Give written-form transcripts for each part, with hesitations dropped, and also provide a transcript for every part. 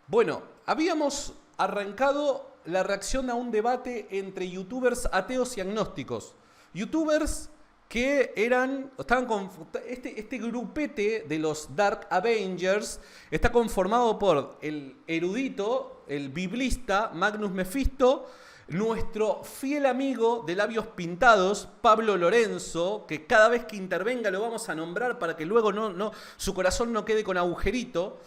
Bueno, habíamos arrancado la reacción a un debate entre youtubers ateos y agnósticos. Youtubers que estaban con este grupete de los Dark Avengers está conformado por el erudito, el biblista Magnus Mephisto, nuestro fiel amigo de labios pintados, Pablo Lorenzo, que cada vez que intervenga lo vamos a nombrar para que luego su corazón no quede con agujerito.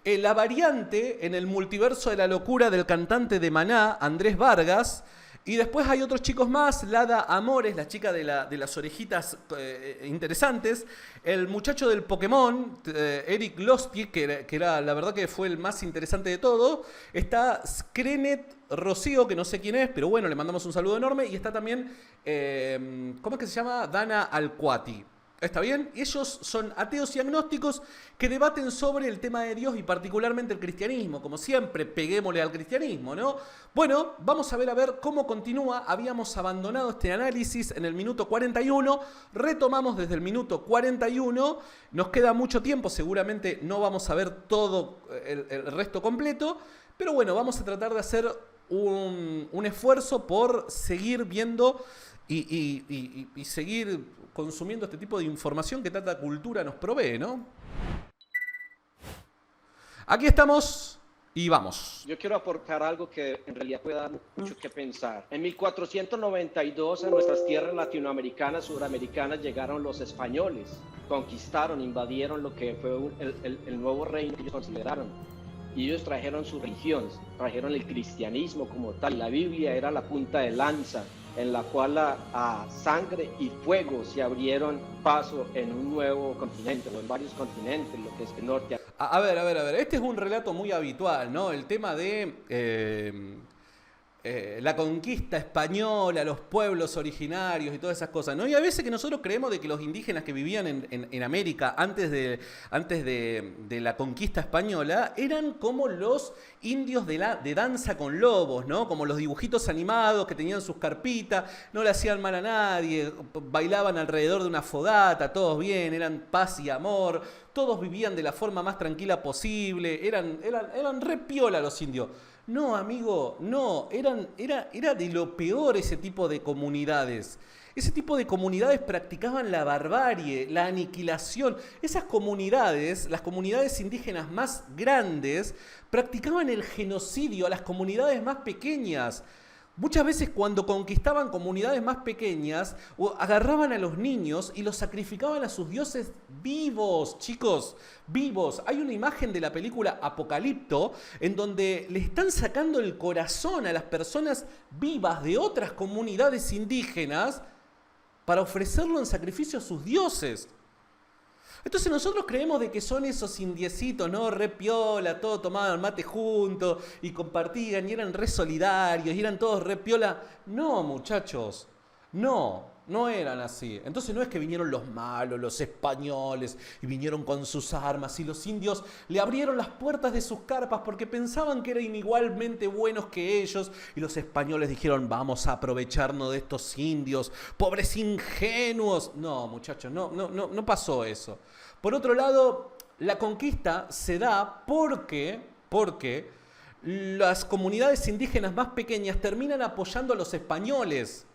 La variante en el multiverso de la locura del cantante de Maná, Andrés Vargas. Y después hay otros chicos más, Lada Amores, la chica de las orejitas interesantes, el muchacho del Pokémon, Eric Losty, que era la verdad que fue el más interesante de todo. Está Skrenet Rocío, que no sé quién es, pero bueno, le mandamos un saludo enorme. Y está también, ¿cómo es que se llama? Dana Alcuati. ¿Está bien? Ellos son ateos y agnósticos que debaten sobre el tema de Dios y particularmente el cristianismo. Como siempre, peguémosle al cristianismo, ¿no? Bueno, vamos a ver cómo continúa. Habíamos abandonado este análisis en el minuto 41. Retomamos desde el minuto 41. Nos queda mucho tiempo. Seguramente no vamos a ver todo el resto completo. Pero bueno, vamos a tratar de hacer un esfuerzo por seguir viendo y seguir consumiendo este tipo de información que tanta cultura nos provee, ¿no? Aquí estamos y vamos. Yo quiero aportar algo que en realidad puede dar mucho que pensar. En 1492 a nuestras tierras latinoamericanas, suramericanas, llegaron los españoles, conquistaron, invadieron lo que fue el nuevo reino que ellos consideraron. Y ellos trajeron su religión, trajeron el cristianismo como tal. La Biblia era la punta de lanza en la cual a sangre y fuego se abrieron paso en un nuevo continente o en varios continentes, lo que es el norte. A ver, este es un relato muy habitual, ¿no? El tema de la conquista española, los pueblos originarios y todas esas cosas, ¿no? Y a veces que nosotros creemos de que los indígenas que vivían en América antes de la conquista española eran como los indios de danza con lobos, ¿no? Como los dibujitos animados que tenían sus carpitas, no le hacían mal a nadie, bailaban alrededor de una fogata, todos bien, eran paz y amor, todos vivían de la forma más tranquila posible, eran re piola los indios. No, amigo, no, era de lo peor ese tipo de comunidades. Ese tipo de comunidades practicaban la barbarie, la aniquilación. Esas comunidades, las comunidades indígenas más grandes, practicaban el genocidio a las comunidades más pequeñas. Muchas veces cuando conquistaban comunidades más pequeñas, agarraban a los niños y los sacrificaban a sus dioses vivos, chicos, vivos. Hay una imagen de la película Apocalipto en donde le están sacando el corazón a las personas vivas de otras comunidades indígenas para ofrecerlo en sacrificio a sus dioses. Entonces nosotros creemos de que son esos indiecitos, ¿no? Re piola, todos tomaban mate juntos y compartían y eran re solidarios y eran todos re piola. No, muchachos, no eran así. Entonces no es que vinieron los malos, los españoles, y vinieron con sus armas y los indios le abrieron las puertas de sus carpas porque pensaban que eran igualmente buenos que ellos y los españoles dijeron vamos a aprovecharnos de estos indios, pobres ingenuos. No, muchachos, no pasó eso. Por otro lado, la conquista se da porque las comunidades indígenas más pequeñas terminan apoyando a los españoles.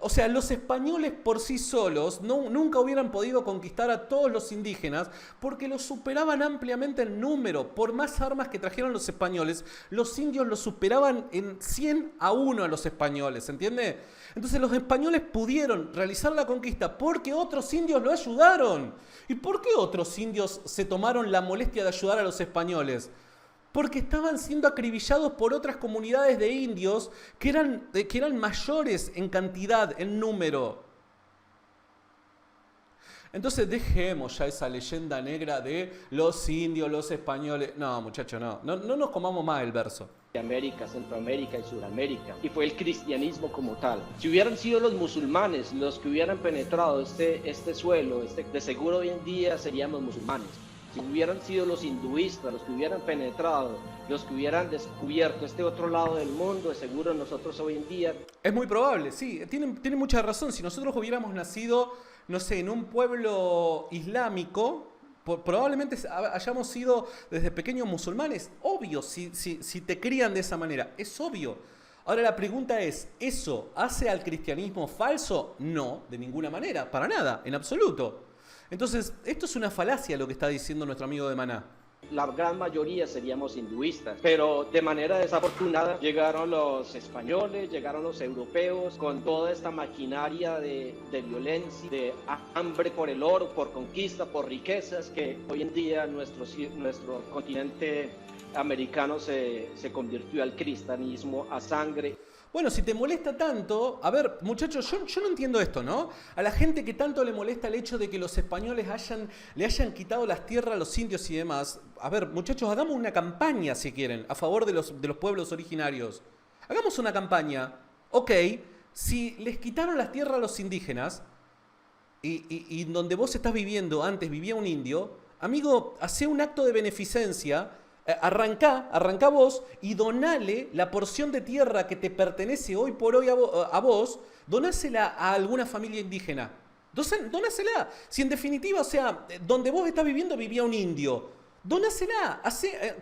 O sea, los españoles por sí solos nunca hubieran podido conquistar a todos los indígenas porque los superaban ampliamente en número. Por más armas que trajeron los españoles, los indios los superaban en 100-1 a los españoles, ¿entiende? Entonces los españoles pudieron realizar la conquista porque otros indios lo ayudaron. ¿Y por qué otros indios se tomaron la molestia de ayudar a los españoles? Porque estaban siendo acribillados por otras comunidades de indios que eran mayores en cantidad, en número. Entonces dejemos ya esa leyenda negra de los indios, los españoles. No, muchachos, no nos comamos más el verso. América, Centroamérica y Suramérica, y fue el cristianismo como tal. Si hubieran sido los musulmanes los que hubieran penetrado este suelo, de seguro hoy en día seríamos musulmanes. Si hubieran sido los hinduistas los que hubieran penetrado, los que hubieran descubierto este otro lado del mundo, de seguro nosotros hoy en día... Es muy probable, sí, tiene mucha razón. Si nosotros hubiéramos nacido, no sé, en un pueblo islámico, probablemente hayamos sido desde pequeños musulmanes. Obvio, si te crían de esa manera, es obvio. Ahora la pregunta es, ¿eso hace al cristianismo falso? No, de ninguna manera, para nada, en absoluto. Entonces, esto es una falacia lo que está diciendo nuestro amigo de Maná. La gran mayoría seríamos hinduistas, pero de manera desafortunada llegaron los españoles, llegaron los europeos con toda esta maquinaria de violencia, de hambre por el oro, por conquista, por riquezas, que hoy en día nuestro continente americano se convirtió al cristianismo a sangre. Bueno, si te molesta tanto, a ver, muchachos, yo no entiendo esto, ¿no? A la gente que tanto le molesta el hecho de que los españoles le hayan quitado las tierras a los indios y demás. A ver, muchachos, hagamos una campaña, si quieren, a favor de los pueblos originarios. Hagamos una campaña. Ok, si les quitaron las tierras a los indígenas y donde vos estás viviendo, antes vivía un indio, amigo, hacé un acto de beneficencia. Arrancá vos y donale la porción de tierra que te pertenece hoy por hoy a vos, donásela a alguna familia indígena. Donásela. Si en definitiva, o sea, donde vos estás viviendo vivía un indio, donásela.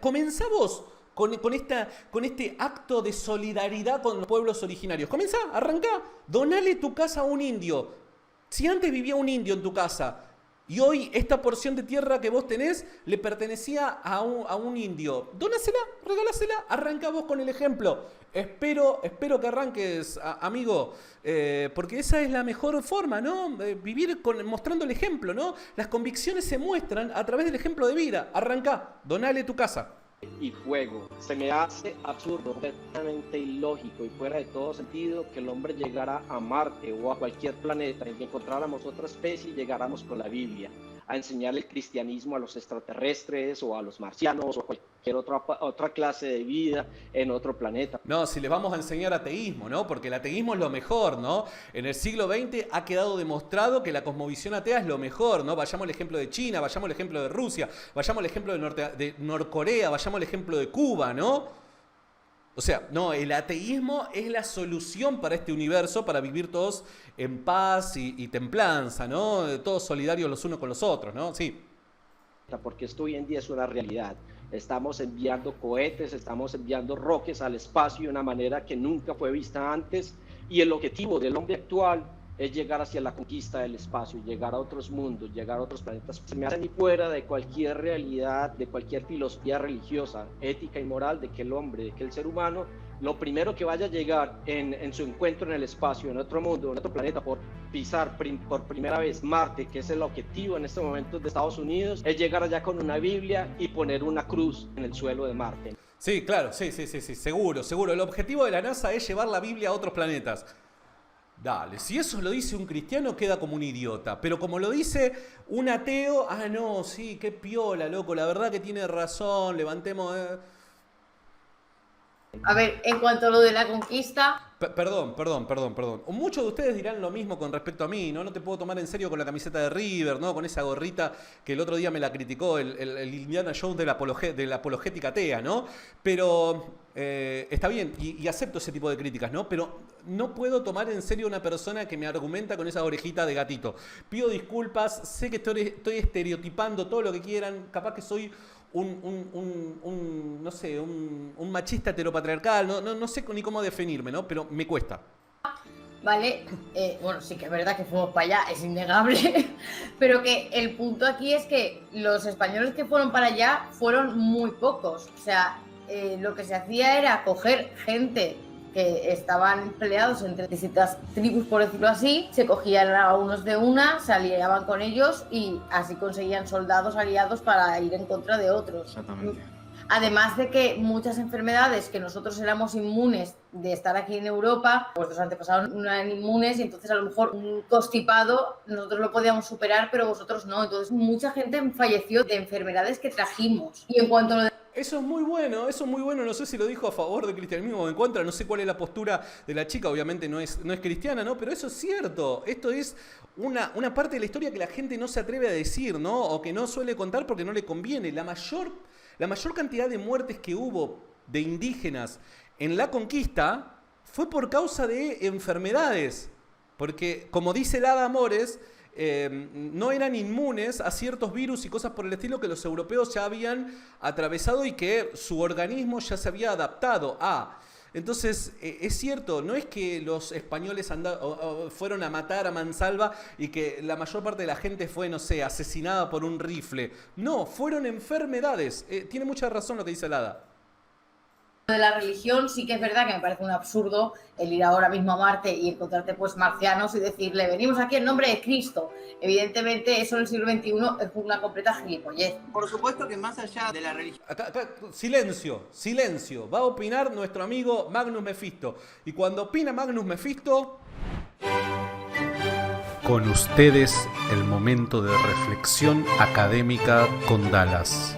Comenzá vos con este acto de solidaridad con los pueblos originarios. Comenzá, arrancá, donale tu casa a un indio. Si antes vivía un indio en tu casa, y hoy esta porción de tierra que vos tenés le pertenecía a un indio, dónasela, regálasela, arranca vos con el ejemplo. Espero que arranques, amigo, porque esa es la mejor forma, ¿no? Vivir mostrando el ejemplo, ¿no? Las convicciones se muestran a través del ejemplo de vida. Arranca, donale tu casa. Y fuego. Se me hace absurdo, completamente ilógico y fuera de todo sentido que el hombre llegara a Marte o a cualquier planeta y encontráramos otra especie y llegáramos con la Biblia a enseñar el cristianismo a los extraterrestres o a los marcianos o a cualquier otra clase de vida en otro planeta. No, si les vamos a enseñar ateísmo, ¿no? Porque el ateísmo es lo mejor, ¿no? En el siglo XX ha quedado demostrado que la cosmovisión atea es lo mejor, ¿no? Vayamos al ejemplo de China, vayamos al ejemplo de Rusia, vayamos al ejemplo de Norcorea, vayamos al ejemplo de Cuba, ¿no? O sea, no, el ateísmo es la solución para este universo, para vivir todos en paz y templanza, ¿no? Todos solidarios los unos con los otros, ¿no? Sí. Porque esto hoy en día es una realidad. Estamos enviando cohetes, estamos enviando roques al espacio de una manera que nunca fue vista antes, y el objetivo del hombre actual es llegar hacia la conquista del espacio, llegar a otros mundos, llegar a otros planetas. Se me hace ni fuera de cualquier realidad, de cualquier filosofía religiosa, ética y moral, de que el hombre, de que el ser humano, lo primero que vaya a llegar en su encuentro en el espacio, en otro mundo, en otro planeta, por pisar por primera vez Marte, que es el objetivo en este momento de Estados Unidos, es llegar allá con una Biblia y poner una cruz en el suelo de Marte. Sí, claro, sí, seguro. El objetivo de la NASA es llevar la Biblia a otros planetas. Dale, si eso lo dice un cristiano queda como un idiota, pero como lo dice un ateo, no, sí, qué piola, loco, la verdad que tiene razón, levantemos... A ver, en cuanto a lo de la conquista... Perdón. Muchos de ustedes dirán lo mismo con respecto a mí, ¿no? No te puedo tomar en serio con la camiseta de River, ¿no? Con esa gorrita que el otro día me la criticó el Indiana Jones de la apologética atea, ¿no? Pero está bien, y acepto ese tipo de críticas, ¿no? Pero no puedo tomar en serio a una persona que me argumenta con esa orejita de gatito. Pido disculpas, sé que estoy estereotipando todo lo que quieran, capaz que soy... no sé, un machista heteropatriarcal, no sé ni cómo definirme, ¿no? Pero me cuesta. Vale, bueno, sí que es verdad que fuimos para allá, es innegable, pero que el punto aquí es que los españoles que fueron para allá fueron muy pocos. O sea, lo que se hacía era coger gente que estaban peleados entre distintas tribus, por decirlo así, se cogían a unos de una, se aliaban con ellos y así conseguían soldados aliados para ir en contra de otros. Exactamente. Además de que muchas enfermedades que nosotros éramos inmunes de estar aquí en Europa, vuestros antepasados no eran inmunes y entonces a lo mejor un constipado nosotros lo podíamos superar, pero vosotros no. Entonces mucha gente falleció de enfermedades que trajimos. Y en cuanto a lo de... Eso es muy bueno, no sé si lo dijo a favor del cristianismo o en contra, no sé cuál es la postura de la chica, obviamente no es cristiana, ¿no? Pero eso es cierto, esto es una parte de la historia que la gente no se atreve a decir, ¿no? O que no suele contar porque no le conviene. La mayor cantidad de muertes que hubo de indígenas en la conquista fue por causa de enfermedades, porque como dice el Hada Amores, no eran inmunes a ciertos virus y cosas por el estilo que los europeos ya habían atravesado y que su organismo ya se había adaptado a. Entonces, es cierto, no es que los españoles fueron a matar a mansalva y que la mayor parte de la gente fue, no sé, asesinada por un rifle. No, fueron enfermedades. Tiene mucha razón lo que dice Lada. De la religión sí que es verdad que me parece un absurdo el ir ahora mismo a Marte y encontrarte pues marcianos y decirle venimos aquí en nombre de Cristo. Evidentemente eso en el siglo XXI es una completa gilipollez. Por supuesto que más allá de la religión... Acá, silencio. Va a opinar nuestro amigo Magnus Mephisto. Y cuando opina Magnus Mephisto... Con ustedes el momento de reflexión académica con Dallas.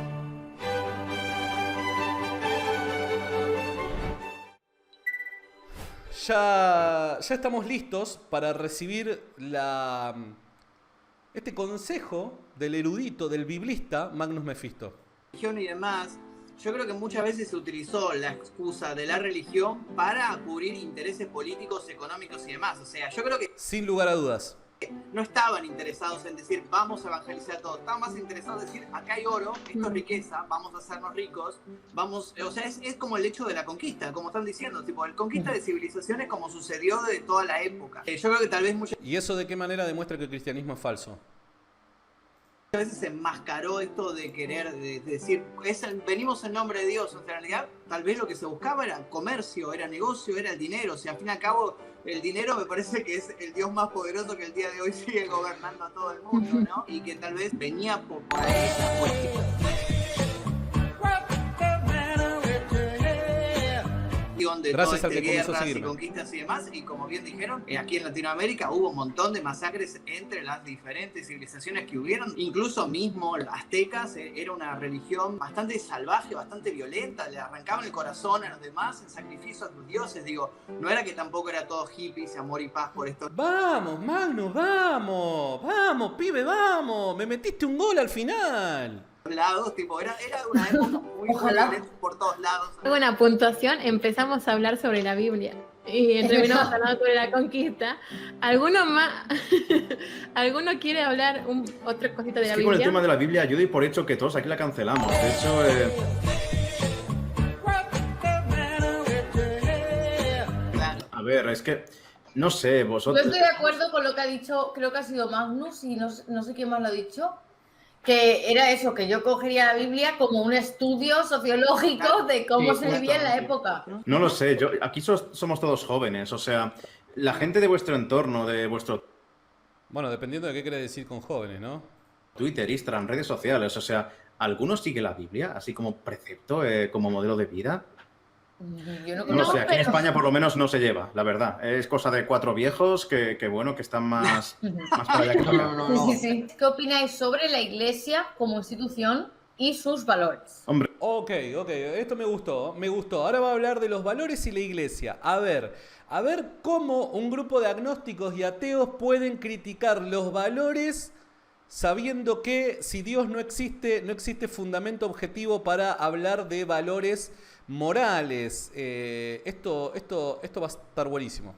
Ya estamos listos para recibir este consejo del erudito, del biblista Magnus Mephisto. Religión y demás, yo creo que muchas veces se utilizó la excusa de la religión para cubrir intereses políticos, económicos y demás. O sea, yo creo que... Sin lugar a dudas. No estaban interesados en decir vamos a evangelizar a todos, estaban más interesados en decir acá hay oro, esto es riqueza, vamos a hacernos ricos, vamos, o sea, es como el hecho de la conquista, como están diciendo, tipo, el conquista de civilizaciones como sucedió de toda la época. Yo creo que tal vez muchas ¿Y eso de qué manera demuestra que el cristianismo es falso? veces se enmascaró esto de querer de decir venimos en nombre de Dios. En realidad tal vez lo que se buscaba era comercio, era negocio, era el dinero. O sea, al fin y al cabo el dinero me parece que es el Dios más poderoso que el día de hoy sigue gobernando a todo el mundo, ¿no? Y que tal vez venía por ahí esa cuestión de gracias todas al que comenzó a guerras y seguirme. conquistas y demás, y como bien dijeron, aquí en Latinoamérica hubo un montón de masacres entre las diferentes civilizaciones que hubieron, incluso mismo los aztecas, era una religión bastante salvaje, bastante violenta, le arrancaban el corazón a los demás en sacrificio a tus dioses, digo, no era que tampoco era todo hippies, amor y paz por esto. Vamos, Magnus, vamos, pibe, vamos, me metiste un gol al final. Lados, tipo, era una época muy violenta por todos lados. Buena puntuación, empezamos a hablar sobre la Biblia y terminamos hablando sobre la conquista. ¿Alguno más? ¿Alguno quiere hablar otra cosita de la Con Biblia? el tema de la Biblia, yo doy por hecho que todos aquí la cancelamos. De hecho, Claro. a ver, es que no sé, Yo vosotros. estoy de acuerdo con lo que ha dicho, creo que ha sido Magnus y no sé quién más lo ha dicho, que era eso, que yo cogería la Biblia como un estudio sociológico de cómo se vivía en la época. No lo sé, aquí somos todos jóvenes, o sea, la gente de vuestro entorno, de vuestro Bueno, dependiendo de qué quiere decir con jóvenes, ¿no? Twitter, Instagram, redes sociales, o sea, ¿algunos sigue la Biblia así como precepto, como modelo de vida? Yo no No lo sé, aquí en pero- España por lo menos no se lleva, la verdad. Es cosa de 4 viejos que bueno, que están más para allá que para acá. Sí. ¿Qué opináis sobre la Iglesia como institución y sus valores? Hombre, Ok, esto me gustó. Ahora va a hablar de los valores y la iglesia. A ver cómo un grupo de agnósticos y ateos pueden criticar los valores sabiendo que si Dios no existe fundamento objetivo para hablar de valores morales. Esto va a estar buenísimo.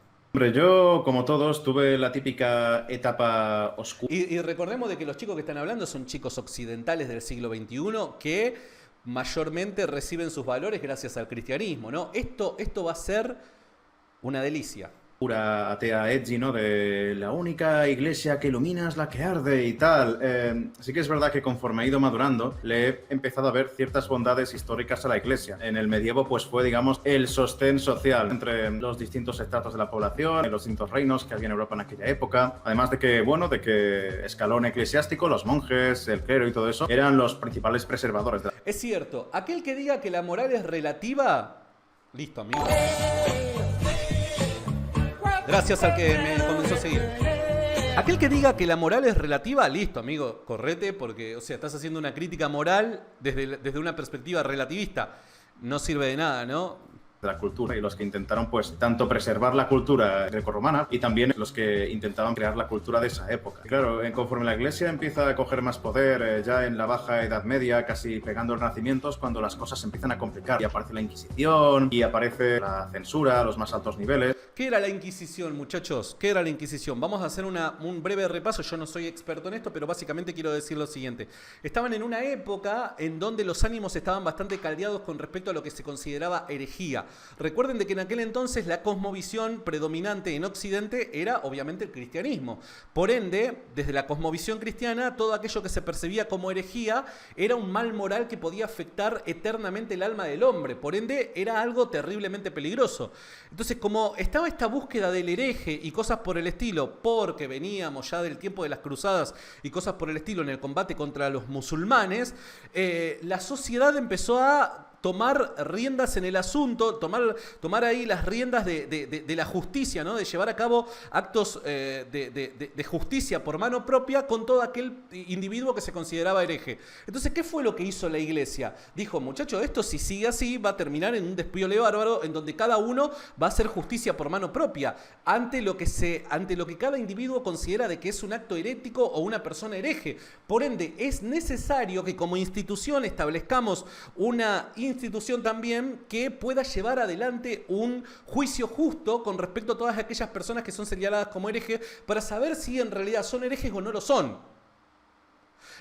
yo, como todos, tuve la típica etapa oscura. Y recordemos de que los chicos que están hablando son chicos occidentales del siglo XXI que mayormente reciben sus valores gracias al cristianismo, ¿no? Esto va a ser una delicia. Atea edgy, ¿no? De la única iglesia que ilumina es la que arde y tal. Sí que es verdad que conforme he ido madurando, le he empezado a ver ciertas bondades históricas a la iglesia. En el medievo, pues fue, digamos, el sostén social entre los distintos estratos de la población, los distintos reinos que había en Europa en aquella época. Además de que escalón eclesiástico, los monjes, el clero y todo eso, eran los principales preservadores de la... Es cierto, aquel que diga que la moral es relativa, listo, amigo. Gracias al que me comenzó a seguir. Aquel que diga que la moral es relativa, listo, amigo, correte, porque, o sea, estás haciendo una crítica moral desde una perspectiva relativista. No sirve de nada, ¿no? de la cultura y los que intentaron pues tanto preservar la cultura grecorromana y también los que intentaban crear la cultura de esa época. Y claro, conforme la Iglesia empieza a coger más poder ya en la Baja Edad Media, casi pegando el Renacimiento, es cuando las cosas se empiezan a complicar y aparece la Inquisición y aparece la censura a los más altos niveles. ¿Qué era la Inquisición, muchachos? ¿Qué era la Inquisición? Vamos a hacer un breve repaso. Yo no soy experto en esto, pero básicamente quiero decir lo siguiente. Estaban en una época en donde los ánimos estaban bastante caldeados con respecto a lo que se consideraba herejía. Recuerden de que en aquel entonces la cosmovisión predominante en Occidente era obviamente el cristianismo. Por ende, desde la cosmovisión cristiana, todo aquello que se percibía como herejía era un mal moral que podía afectar eternamente el alma del hombre. Por ende, era algo terriblemente peligroso. Entonces, como estaba esta búsqueda del hereje y cosas por el estilo, porque veníamos ya del tiempo de las cruzadas y cosas por el estilo en el combate contra los musulmanes, la sociedad empezó a tomar riendas en el asunto, tomar ahí las riendas de la justicia, ¿no? De llevar a cabo actos de justicia por mano propia con todo aquel individuo que se consideraba hereje. Entonces, ¿qué fue lo que hizo la Iglesia? Dijo, muchachos, esto si sigue así va a terminar en un despiole bárbaro en donde cada uno va a hacer justicia por mano propia ante lo que cada individuo considera de que es un acto herético o una persona hereje. Por ende, es necesario que como institución establezcamos una institución también que pueda llevar adelante un juicio justo con respecto a todas aquellas personas que son señaladas como herejes para saber si en realidad son herejes o no lo son.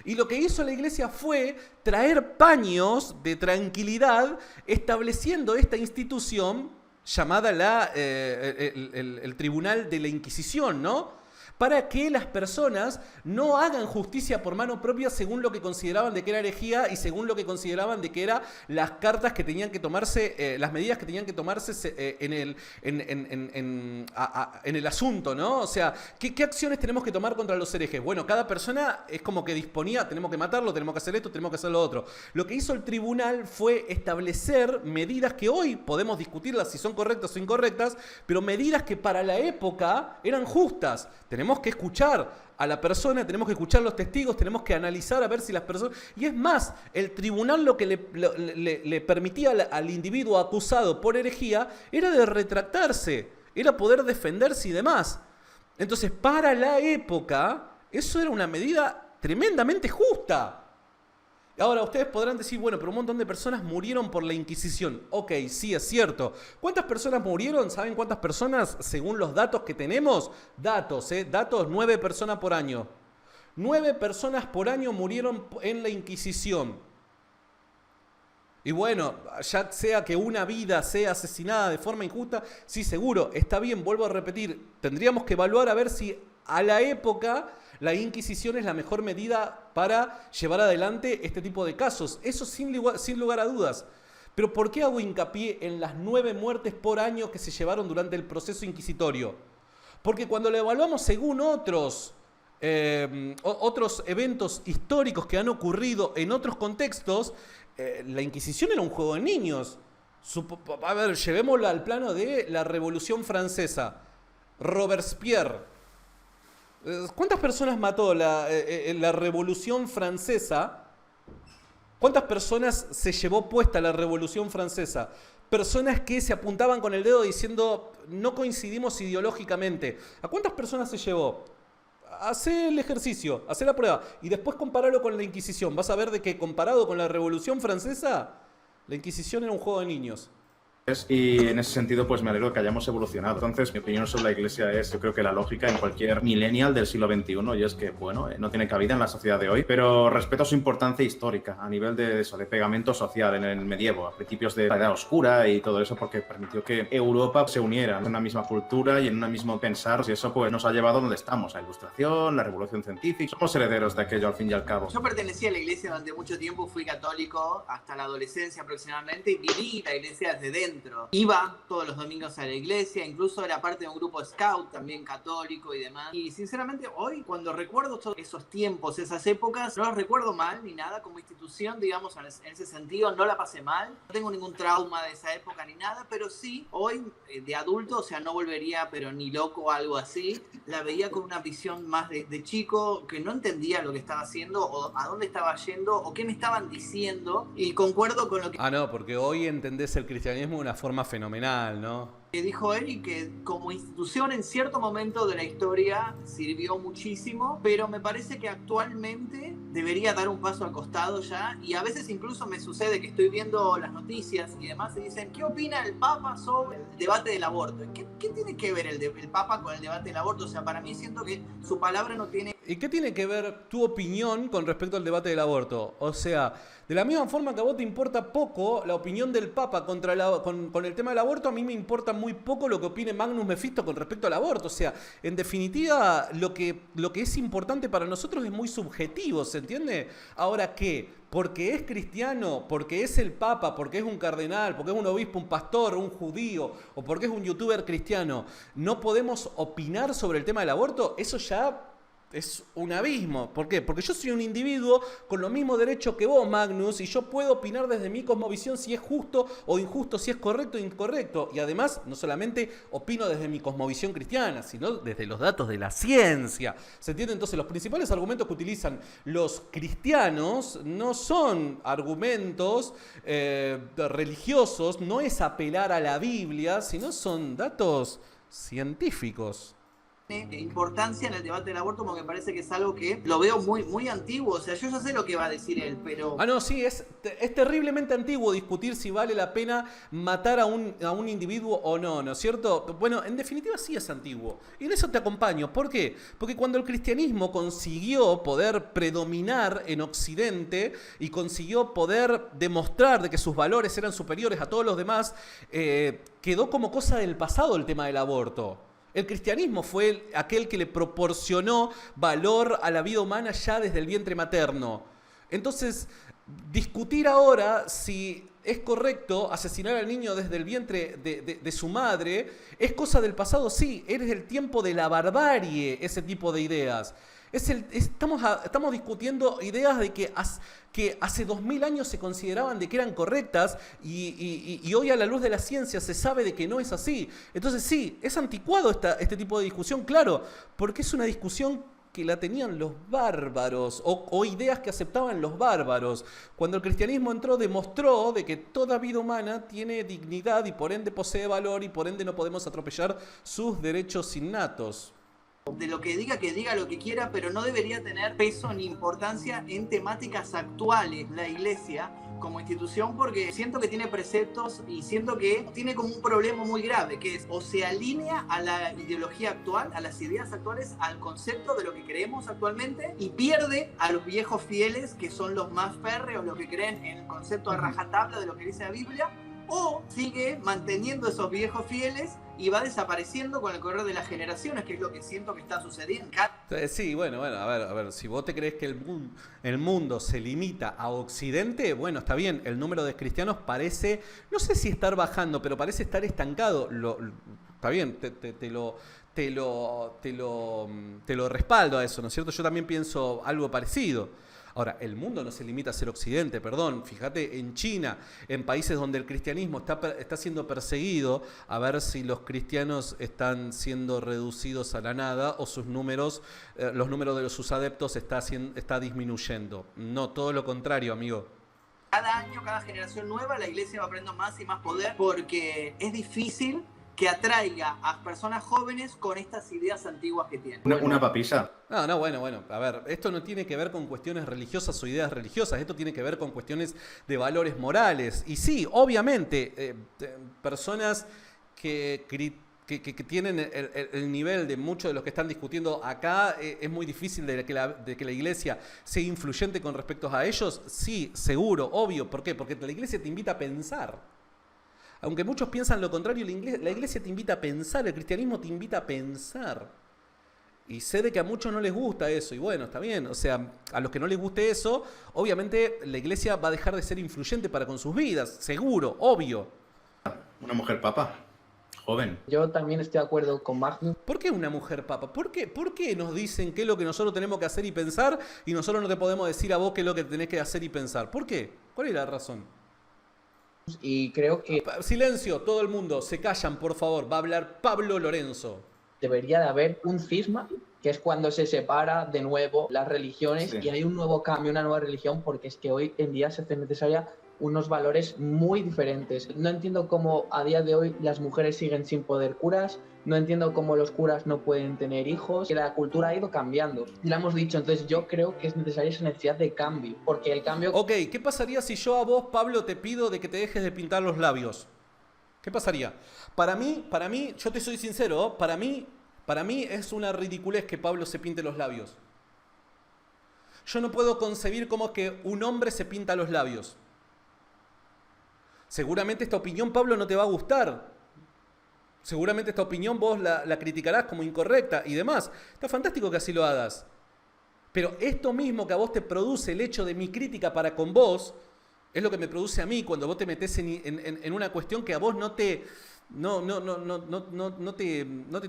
Y lo que hizo la Iglesia fue traer paños de tranquilidad estableciendo esta institución llamada el Tribunal de la Inquisición, ¿no? Para que las personas no hagan justicia por mano propia según lo que consideraban de que era herejía y según lo que consideraban de que eran las cartas que tenían que tomarse, las medidas que tenían que tomarse en el asunto, ¿no? O sea, ¿qué acciones tenemos que tomar contra los herejes? Bueno, cada persona es como que disponía, tenemos que matarlo, tenemos que hacer esto, tenemos que hacer lo otro. Lo que hizo el tribunal fue establecer medidas que hoy podemos discutirlas si son correctas o incorrectas, pero medidas que para la época eran justas. Tenemos que escuchar a la persona, tenemos que escuchar los testigos, tenemos que analizar a ver si las personas... Y es más, el tribunal lo que le permitía al individuo acusado por herejía era de retractarse, era poder defenderse y demás. Entonces, para la época, eso era una medida tremendamente justa. Ahora, ustedes podrán decir, bueno, pero un montón de personas murieron por la Inquisición. Ok, sí, es cierto. ¿Cuántas personas murieron? ¿Saben cuántas personas, según los datos que tenemos? Datos, 9 personas por año. 9 personas por año murieron en la Inquisición. Y bueno, ya sea que una vida sea asesinada de forma injusta, sí, seguro, está bien, vuelvo a repetir, tendríamos que evaluar a ver si a la época la Inquisición es la mejor medida para llevar adelante este tipo de casos. Eso sin lugar a dudas. Pero ¿por qué hago hincapié en las 9 muertes por año que se llevaron durante el proceso inquisitorio? Porque cuando lo evaluamos según otros eventos históricos que han ocurrido en otros contextos, la Inquisición era un juego de niños. A ver, llevémosla al plano de la Revolución Francesa. Robespierre. ¿Cuántas personas mató la Revolución Francesa? ¿Cuántas personas se llevó puesta la Revolución Francesa? Personas que se apuntaban con el dedo diciendo no coincidimos ideológicamente. ¿A cuántas personas se llevó? Hacé el ejercicio, hacé la prueba y después compáralo con la Inquisición. Vas a ver de que comparado con la Revolución Francesa, la Inquisición era un juego de niños. Y en ese sentido, pues me alegro que hayamos evolucionado. Entonces, mi opinión sobre la Iglesia es, yo creo que la lógica en cualquier millennial del siglo XXI, y es que, bueno, no tiene cabida en la sociedad de hoy, pero respeto su importancia histórica a nivel de pegamento social en el medievo, a principios de la Edad Oscura y todo eso, porque permitió que Europa se uniera en una misma cultura y en un mismo pensar, y eso pues nos ha llevado a donde estamos, a la Ilustración, la Revolución Científica. Somos herederos de aquello al fin y al cabo. Yo pertenecía a la Iglesia durante mucho tiempo, fui católico hasta la adolescencia aproximadamente, y viví la Iglesia desde dentro. Iba todos los domingos a la iglesia, incluso era parte de un grupo scout también católico y demás. Y sinceramente hoy, cuando recuerdo todos esos tiempos, esas épocas, no los recuerdo mal ni nada. Como institución, digamos, en ese sentido, no la pasé mal. No tengo ningún trauma de esa época ni nada, pero sí, hoy de adulto, o sea, no volvería, pero ni loco o algo así. La veía con una visión más de chico, que no entendía lo que estaba haciendo, o a dónde estaba yendo, o qué me estaban diciendo. Y concuerdo con lo que... No, porque hoy entendés el cristianismo de una forma fenomenal, ¿no? Que dijo él y que como institución en cierto momento de la historia sirvió muchísimo, pero me parece que actualmente debería dar un paso al costado ya, y a veces incluso me sucede que estoy viendo las noticias y demás y dicen, ¿qué opina el Papa sobre el debate del aborto? ¿Qué tiene que ver el Papa con el debate del aborto? O sea, para mí siento que su palabra no tiene... ¿Y qué tiene que ver tu opinión con respecto al debate del aborto? O sea, de la misma forma que a vos te importa poco la opinión del Papa con el tema del aborto, a mí me importa muy poco lo que opine Magnus Mephisto con respecto al aborto. O sea, en definitiva, lo que es importante para nosotros es muy subjetivo, ¿se entiende? Ahora, ¿qué? Porque es cristiano, porque es el Papa, porque es un cardenal, porque es un obispo, un pastor, un judío, o porque es un youtuber cristiano, ¿no podemos opinar sobre el tema del aborto? Eso ya es un abismo. ¿Por qué? Porque yo soy un individuo con los mismos derechos que vos, Magnus, y yo puedo opinar desde mi cosmovisión si es justo o injusto, si es correcto o incorrecto. Y además, no solamente opino desde mi cosmovisión cristiana, sino desde los datos de la ciencia. ¿Se entiende? Entonces, los principales argumentos que utilizan los cristianos no son argumentos religiosos, no es apelar a la Biblia, sino son datos científicos. Importancia en el debate del aborto, porque me parece que es algo que lo veo muy, muy antiguo. O sea, yo ya sé lo que va a decir él, pero... Ah, no, sí, es terriblemente antiguo discutir si vale la pena matar a un individuo o no, ¿no es cierto? Bueno, en definitiva sí es antiguo. Y en eso te acompaño. ¿Por qué? Porque cuando el cristianismo consiguió poder predominar en Occidente y consiguió poder demostrar de que sus valores eran superiores a todos los demás, quedó como cosa del pasado el tema del aborto. El cristianismo fue aquel que le proporcionó valor a la vida humana ya desde el vientre materno. Entonces, discutir ahora si es correcto asesinar al niño desde el vientre de su madre es cosa del pasado, sí, es del tiempo de la barbarie ese tipo de ideas. Estamos discutiendo ideas de que hace 2000 años se consideraban de que eran correctas y hoy a la luz de la ciencia se sabe de que no es así. Entonces sí, es anticuado este tipo de discusión, claro, porque es una discusión que la tenían los bárbaros o ideas que aceptaban los bárbaros. Cuando el cristianismo entró, demostró de que toda vida humana tiene dignidad y por ende posee valor y por ende no podemos atropellar sus derechos innatos. De lo que diga lo que quiera, pero no debería tener peso ni importancia en temáticas actuales la Iglesia como institución, porque siento que tiene preceptos y siento que tiene como un problema muy grave, que es o se alinea a la ideología actual, a las ideas actuales, al concepto de lo que creemos actualmente, y pierde a los viejos fieles, que son los más férreos, los que creen en el concepto a rajatabla de lo que dice la Biblia, o sigue manteniendo esos viejos fieles y va desapareciendo con el correr de las generaciones, que es lo que siento que está sucediendo. Sí, bueno, a ver, si vos te crees que el mundo se limita a Occidente, bueno, está bien, el número de cristianos parece, no sé si estar bajando, pero parece estar estancado. Está bien, te lo respaldo a eso, ¿no es cierto? Yo también pienso algo parecido. Ahora, el mundo no se limita a ser Occidente, perdón. Fíjate, en China, en países donde el cristianismo está siendo perseguido, a ver si los cristianos están siendo reducidos a la nada o sus números, los números de sus adeptos está disminuyendo. No, todo lo contrario, amigo. Cada año, cada generación nueva, la Iglesia va aprendiendo más y más poder, porque es difícil que atraiga a personas jóvenes con estas ideas antiguas que tienen. Una papisa. No, bueno. A ver, esto no tiene que ver con cuestiones religiosas o ideas religiosas. Esto tiene que ver con cuestiones de valores morales. Y sí, obviamente, personas que tienen el nivel de muchos de los que están discutiendo acá, es muy difícil de que la Iglesia sea influyente con respecto a ellos. Sí, seguro, obvio. ¿Por qué? Porque la Iglesia te invita a pensar. Aunque muchos piensan lo contrario, la Iglesia te invita a pensar, el cristianismo te invita a pensar. Y sé de que a muchos no les gusta eso, y bueno, está bien. O sea, a los que no les guste eso, obviamente la Iglesia va a dejar de ser influyente para con sus vidas, seguro, obvio. Una mujer papa, joven. Yo también estoy de acuerdo con Magnus. ¿Por qué una mujer papa? ¿Por qué nos dicen qué es lo que nosotros tenemos que hacer y pensar y nosotros no te podemos decir a vos qué es lo que tenés que hacer y pensar? ¿Por qué? ¿Cuál es la razón? Y creo que Silencio, todo el mundo, se callan, por favor. Va a hablar Pablo Lorenzo. debería de haber un cisma, que es cuando se separa de nuevo las religiones y hay un nuevo cambio, una nueva religión, porque es que hoy en día se hace necesaria unos valores muy diferentes. No entiendo cómo a día de hoy las mujeres siguen sin poder curas, no entiendo cómo los curas no pueden tener hijos, que la cultura ha ido cambiando. Y lo hemos dicho, entonces yo creo que es necesaria esa necesidad de cambio, porque el cambio... Ok, ¿qué pasaría si yo a vos, Pablo, te pido de que te dejes de pintar los labios? ¿Qué pasaría? Para mí, yo te soy sincero, ¿oh? Para mí es una ridiculez que Pablo se pinte los labios. Yo no puedo concebir cómo es que un hombre se pinta los labios. Seguramente esta opinión, Pablo, no te va a gustar. Seguramente esta opinión vos la criticarás como incorrecta y demás. Está fantástico que así lo hagas. Pero esto mismo que a vos te produce el hecho de mi crítica para con vos, es lo que me produce a mí cuando vos te metés en una cuestión que a vos no te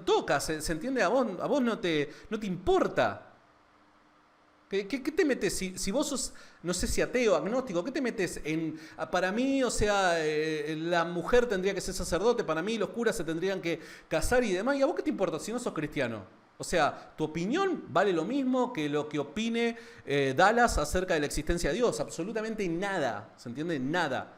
toca, ¿se entiende? A vos no te importa. ¿Qué te metes? Si vos sos, no sé si ateo, agnóstico, ¿qué te metes en? Para mí, o sea, la mujer tendría que ser sacerdote, para mí los curas se tendrían que casar y demás. ¿Y a vos qué te importa si no sos cristiano? O sea, tu opinión vale lo mismo que lo que opine Dallas acerca de la existencia de Dios. Absolutamente nada, ¿se entiende? Nada.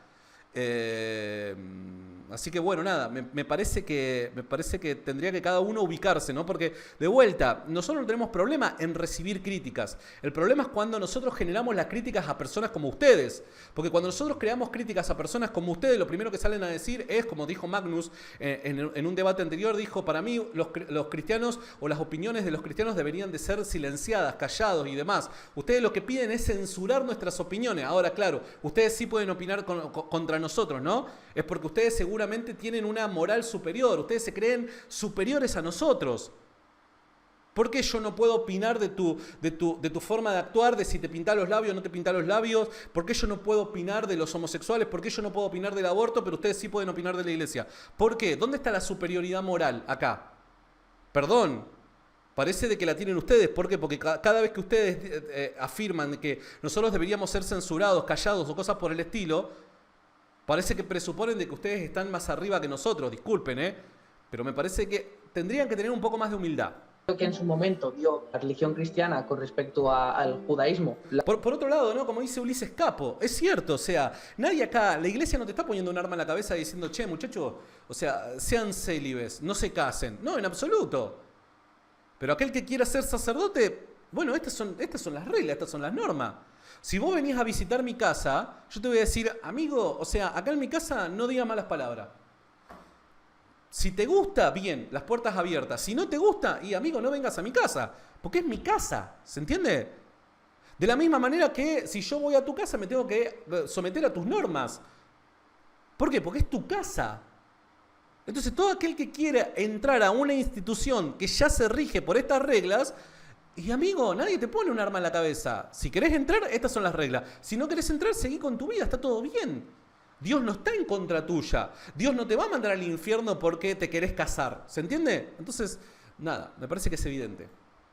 Así que bueno, nada, me parece que tendría que cada uno ubicarse, ¿no? Porque, de vuelta, nosotros no tenemos problema en recibir críticas. El problema es cuando nosotros generamos las críticas a personas como ustedes. Porque cuando nosotros creamos críticas a personas como ustedes, lo primero que salen a decir es, como dijo Magnus en un debate anterior, dijo, para mí los cristianos o las opiniones de los cristianos deberían de ser silenciadas, callados y demás. Ustedes lo que piden es censurar nuestras opiniones. Ahora, claro, ustedes sí pueden opinar contra nosotros, ¿no? Es porque ustedes seguramente tienen una moral superior, ustedes se creen superiores a nosotros. ¿Por qué yo no puedo opinar de tu forma de actuar, de si te pintás los labios o no te pintás los labios? ¿Por qué yo no puedo opinar de los homosexuales? ¿Por qué yo no puedo opinar del aborto, pero ustedes sí pueden opinar de la iglesia? ¿Por qué? ¿Dónde está la superioridad moral acá? Perdón, parece de que la tienen ustedes. ¿Por qué? Porque cada vez que ustedes afirman que nosotros deberíamos ser censurados, callados o cosas por el estilo, parece que presuponen de que ustedes están más arriba que nosotros. Disculpen, pero me parece que tendrían que tener un poco más de humildad. Lo que en su momento dio la religión cristiana con respecto al judaísmo. Por otro lado, ¿no? Como dice Ulises Capo, es cierto, o sea, nadie acá, la iglesia no te está poniendo un arma en la cabeza diciendo, che, muchachos, o sea, sean célibes, no se casen. No, en absoluto. Pero aquel que quiera ser sacerdote, bueno, estas son las reglas, estas son las normas. Si vos venís a visitar mi casa, yo te voy a decir, amigo, o sea, acá en mi casa no digas malas palabras. Si te gusta, bien, las puertas abiertas. Si no te gusta, y amigo, no vengas a mi casa, porque es mi casa, ¿se entiende? De la misma manera que si yo voy a tu casa me tengo que someter a tus normas. ¿Por qué? Porque es tu casa. Entonces todo aquel que quiera entrar a una institución que ya se rige por estas reglas, y amigo, nadie te pone un arma en la cabeza. Si querés entrar, estas son las reglas. Si no querés entrar, seguí con tu vida, está todo bien. Dios no está en contra tuya. Dios no te va a mandar al infierno porque te querés casar. ¿Se entiende? Entonces, nada, me parece que es evidente.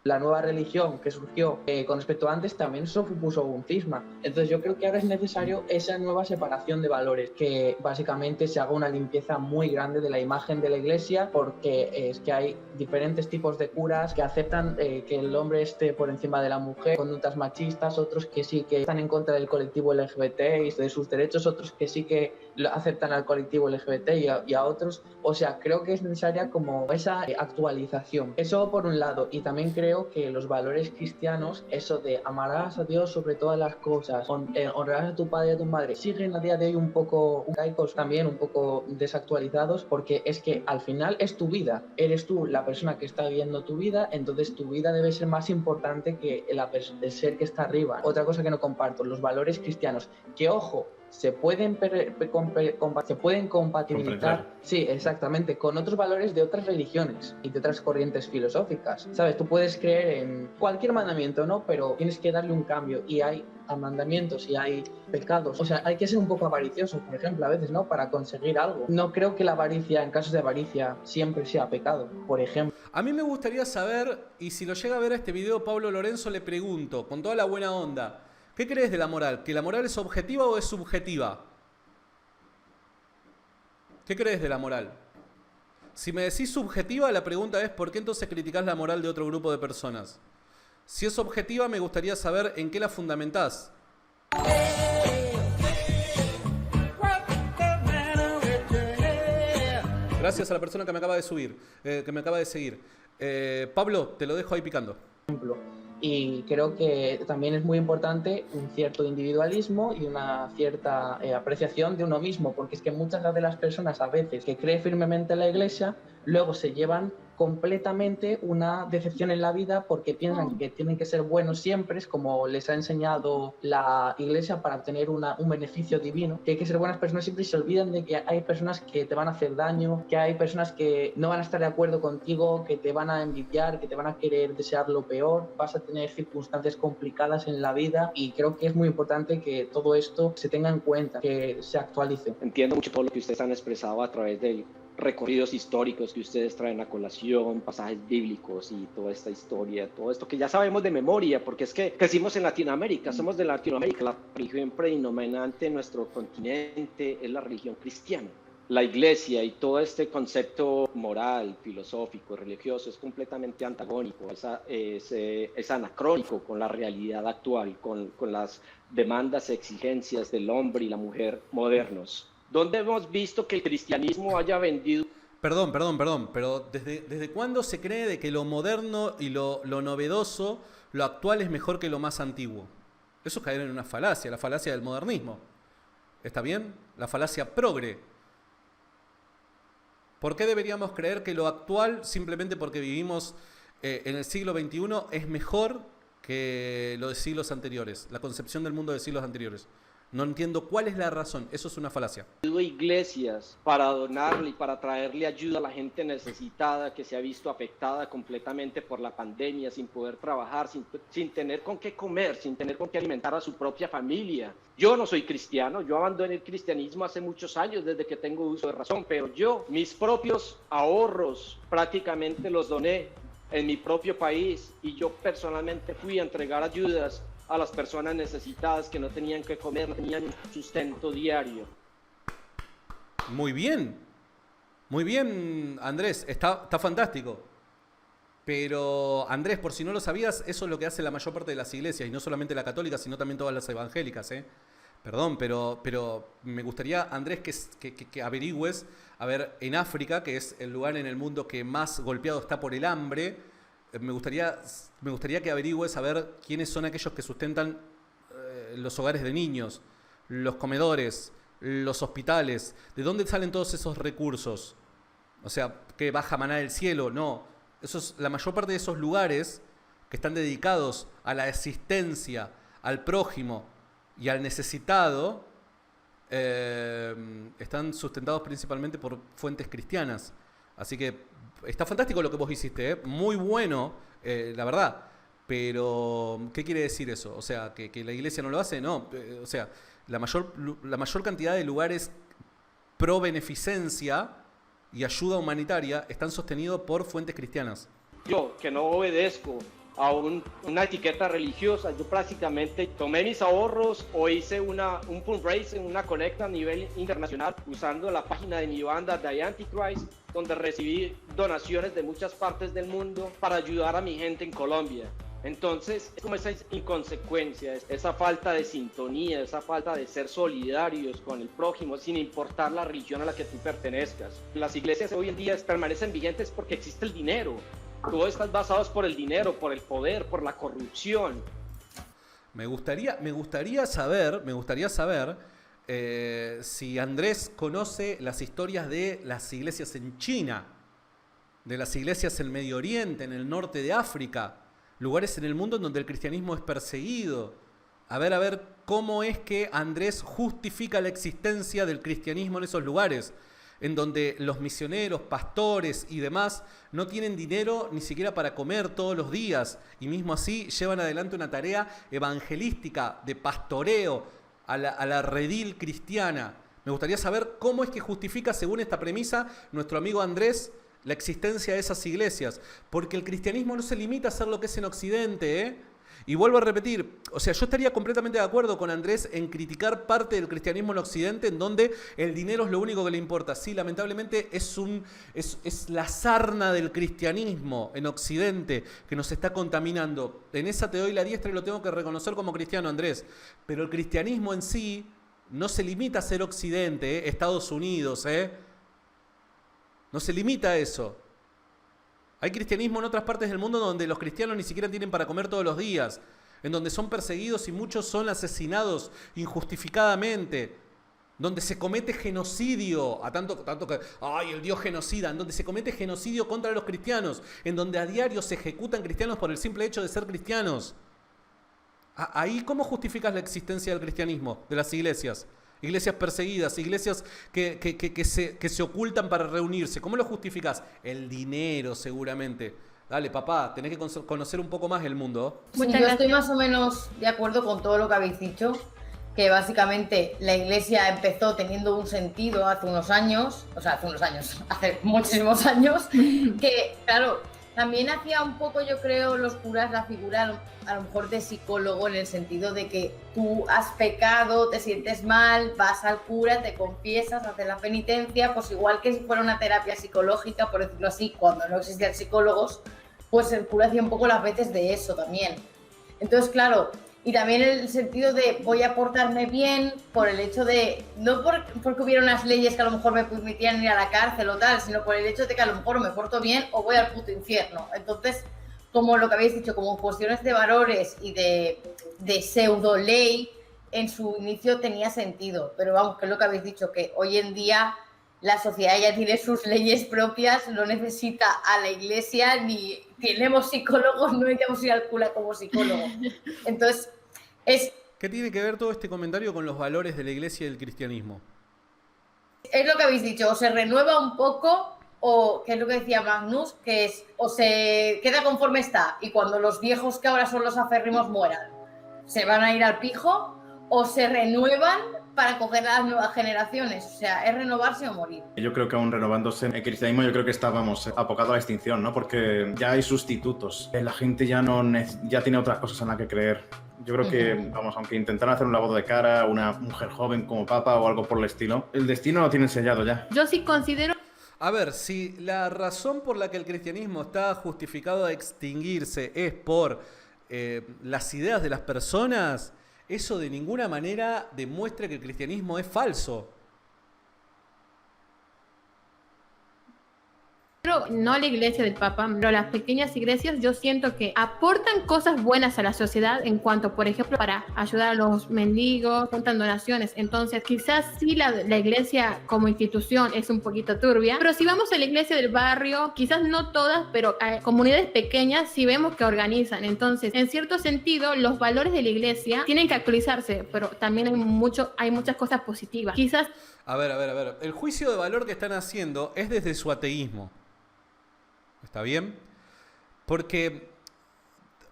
La nueva religión que surgió con respecto a antes también supuso un cisma. Entonces yo creo que ahora es necesario esa nueva separación de valores, que básicamente se haga una limpieza muy grande de la imagen de la iglesia, porque es que hay diferentes tipos de curas que aceptan que el hombre esté por encima de la mujer, conductas machistas, otros que sí que están en contra del colectivo LGBT y de sus derechos, otros que sí que aceptan al colectivo LGBT y a otros. O sea, creo que es necesaria como esa actualización. Eso por un lado, y también creo que los valores cristianos, eso de amarás a Dios sobre todas las cosas, honrarás a tu padre y a tu madre, siguen a día de hoy un poco caicos también, un poco desactualizados, porque es que al final es tu vida, eres tú la persona que está viviendo tu vida, entonces tu vida debe ser más importante que el ser que está arriba. Otra cosa que no comparto, los valores cristianos, que ojo, se pueden compatibilizar, sí, exactamente, con otros valores de otras religiones y de otras corrientes filosóficas. ¿Sabes? Tú puedes creer en cualquier mandamiento, ¿no? Pero tienes que darle un cambio, y hay mandamientos y hay pecados. O sea, hay que ser un poco avaricioso, por ejemplo, a veces, ¿no? Para conseguir algo. No creo que la avaricia, en casos de avaricia, siempre sea pecado, por ejemplo. A mí me gustaría saber, y si lo llega a ver a este video Pablo Lorenzo, le pregunto, con toda la buena onda, ¿qué crees de la moral? ¿Que la moral es objetiva o es subjetiva? ¿Qué crees de la moral? Si me decís subjetiva, la pregunta es ¿por qué entonces criticás la moral de otro grupo de personas? Si es objetiva, me gustaría saber en qué la fundamentás. Gracias a la persona que me acaba de subir, que me acaba de seguir. Pablo, te lo dejo ahí picando. Y creo que también es muy importante un cierto individualismo y una cierta apreciación de uno mismo, porque es que muchas de las personas a veces que creen firmemente en la Iglesia, luego se llevan completamente una decepción en la vida porque piensan que tienen que ser buenos siempre, es como les ha enseñado la Iglesia para obtener un beneficio divino, que hay que ser buenas personas siempre y se olvidan de que hay personas que te van a hacer daño, que hay personas que no van a estar de acuerdo contigo, que te van a envidiar, que te van a querer desear lo peor, vas a tener circunstancias complicadas en la vida y creo que es muy importante que todo esto se tenga en cuenta, que se actualice. Entiendo mucho todo lo que ustedes han expresado a través de recorridos históricos que ustedes traen a colación, pasajes bíblicos y toda esta historia, todo esto que ya sabemos de memoria, porque es que crecimos en Latinoamérica, somos de Latinoamérica, la religión predominante en nuestro continente es la religión cristiana. La iglesia y todo este concepto moral, filosófico, religioso es completamente antagónico, es anacrónico con la realidad actual, con las demandas, exigencias del hombre y la mujer modernos. ¿Dónde hemos visto que el cristianismo haya vendido? Perdón, pero ¿desde cuándo se cree de que lo moderno y lo novedoso, lo actual es mejor que lo más antiguo? Eso es caer en una falacia, la falacia del modernismo. ¿Está bien? La falacia progre. ¿Por qué deberíamos creer que lo actual, simplemente porque vivimos en el siglo XXI, es mejor que lo de siglos anteriores, la concepción del mundo de siglos anteriores? No entiendo cuál es la razón, eso es una falacia. Iglesias para donarle y para traerle ayuda a la gente necesitada que se ha visto afectada completamente por la pandemia, sin poder trabajar, sin tener con qué comer, sin tener con qué alimentar a su propia familia. Yo no soy cristiano, yo abandoné el cristianismo hace muchos años desde que tengo uso de razón, pero yo mis propios ahorros prácticamente los doné en mi propio país y yo personalmente fui a entregar ayudas a las personas necesitadas que no tenían que comer, no tenían sustento diario. Muy bien, Andrés, está fantástico. Pero, Andrés, por si no lo sabías, eso es lo que hace la mayor parte de las iglesias, y no solamente la católica, sino también todas las evangélicas, Perdón, pero me gustaría, Andrés, que averigües, a ver, en África, que es el lugar en el mundo que más golpeado está por el hambre, me gustaría que averigües a ver quiénes son aquellos que sustentan los hogares de niños, los comedores, los hospitales. ¿De dónde salen todos esos recursos? O sea, ¿que baja maná del cielo? No. La mayor parte de esos lugares que están dedicados a la asistencia al prójimo y al necesitado están sustentados principalmente por fuentes cristianas. Así que está fantástico lo que vos hiciste, muy bueno, la verdad. Pero, ¿qué quiere decir eso? O sea, ¿que la iglesia no lo hace? No. O sea, la mayor cantidad de lugares pro beneficencia y ayuda humanitaria están sostenidos por fuentes cristianas. Yo, que no obedezco a una etiqueta religiosa, yo prácticamente tomé mis ahorros o hice un fundraising, una colecta a nivel internacional usando la página de mi banda The Antichrist, donde recibí donaciones de muchas partes del mundo para ayudar a mi gente en Colombia. Entonces, es como esa inconsecuencia, esa falta de sintonía, esa falta de ser solidarios con el prójimo, sin importar la religión a la que tú pertenezcas. Las iglesias hoy en día permanecen vigentes porque existe el dinero. Todos están basados por el dinero, por el poder, por la corrupción. Me gustaría saber si Andrés conoce las historias de las iglesias en China, de las iglesias en Medio Oriente, en el norte de África, lugares en el mundo en donde el cristianismo es perseguido. A ver, ¿cómo es que Andrés justifica la existencia del cristianismo en esos lugares? En donde los misioneros, pastores y demás no tienen dinero ni siquiera para comer todos los días, y mismo así llevan adelante una tarea evangelística de pastoreo a la redil cristiana. Me gustaría saber cómo es que justifica, según esta premisa, nuestro amigo Andrés, la existencia de esas iglesias, porque el cristianismo no se limita a ser lo que es en Occidente, Y vuelvo a repetir, o sea, yo estaría completamente de acuerdo con Andrés en criticar parte del cristianismo en Occidente en donde el dinero es lo único que le importa. Sí, lamentablemente es la sarna del cristianismo en Occidente que nos está contaminando. En esa te doy la diestra y lo tengo que reconocer como cristiano, Andrés. Pero el cristianismo en sí no se limita a ser Occidente, Estados Unidos, No se limita a eso. Hay cristianismo en otras partes del mundo donde los cristianos ni siquiera tienen para comer todos los días, en donde son perseguidos y muchos son asesinados injustificadamente, donde se comete genocidio, a tanto que, ¡ay, el Dios genocida!, en donde se comete genocidio contra los cristianos, en donde a diario se ejecutan cristianos por el simple hecho de ser cristianos. Ahí, ¿cómo justificas la existencia del cristianismo, de las iglesias? Iglesias perseguidas, iglesias que se ocultan para reunirse. ¿Cómo lo justificas? El dinero, seguramente. Dale, papá, tenés que conocer un poco más el mundo. Sí, yo estoy más o menos de acuerdo con todo lo que habéis dicho, que básicamente la iglesia empezó teniendo un sentido hace unos años, hace muchísimos años, que, claro, también hacía un poco, yo creo, los curas la figura a lo mejor de psicólogo, en el sentido de que tú has pecado, te sientes mal, vas al cura, te confiesas, haces la penitencia, pues igual que si fuera una terapia psicológica, por decirlo así, cuando no existían psicólogos, pues el cura hacía un poco las veces de eso también. Entonces, claro, y también el sentido de voy a portarme bien por el hecho de, no porque hubiera unas leyes que a lo mejor me permitían ir a la cárcel o tal, sino por el hecho de que a lo mejor me porto bien o voy al puto infierno. Entonces, como lo que habéis dicho, como cuestiones de valores y de pseudo ley, en su inicio tenía sentido, pero vamos, que es lo que habéis dicho, que hoy en día la sociedad ya tiene sus leyes propias, no necesita a la iglesia, ni tenemos psicólogos, no necesitamos ir al cura como psicólogo. Entonces, ¿qué tiene que ver todo este comentario con los valores de la iglesia y del cristianismo? Es lo que habéis dicho, o se renueva un poco, o que es lo que decía Magnus, que es, o se queda conforme está, y cuando los viejos que ahora son los aférrimos mueran, se van a ir al pijo, o se renuevan para coger a las nuevas generaciones. O sea, es renovarse o morir. Yo creo que aún renovándose el cristianismo, yo creo que estábamos abocado a la extinción, ¿no? Porque ya hay sustitutos. La gente ya tiene otras cosas en las que creer. Yo creo que, vamos, aunque intentaran hacer un lavado de cara a una mujer joven como papa o algo por el estilo, el destino lo tienen sellado ya. Yo sí considero... A ver, si la razón por la que el cristianismo está justificado a extinguirse es por las ideas de las personas, eso de ninguna manera demuestra que el cristianismo es falso. No la iglesia del Papa, pero las pequeñas iglesias yo siento que aportan cosas buenas a la sociedad en cuanto, por ejemplo, para ayudar a los mendigos, juntan donaciones. Entonces, quizás sí la iglesia como institución es un poquito turbia, pero si vamos a la iglesia del barrio, quizás no todas, pero a comunidades pequeñas sí vemos que organizan. Entonces, en cierto sentido, los valores de la iglesia tienen que actualizarse, pero también hay muchas cosas positivas. Quizás... A ver. El juicio de valor que están haciendo es desde su ateísmo. ¿Está bien? Porque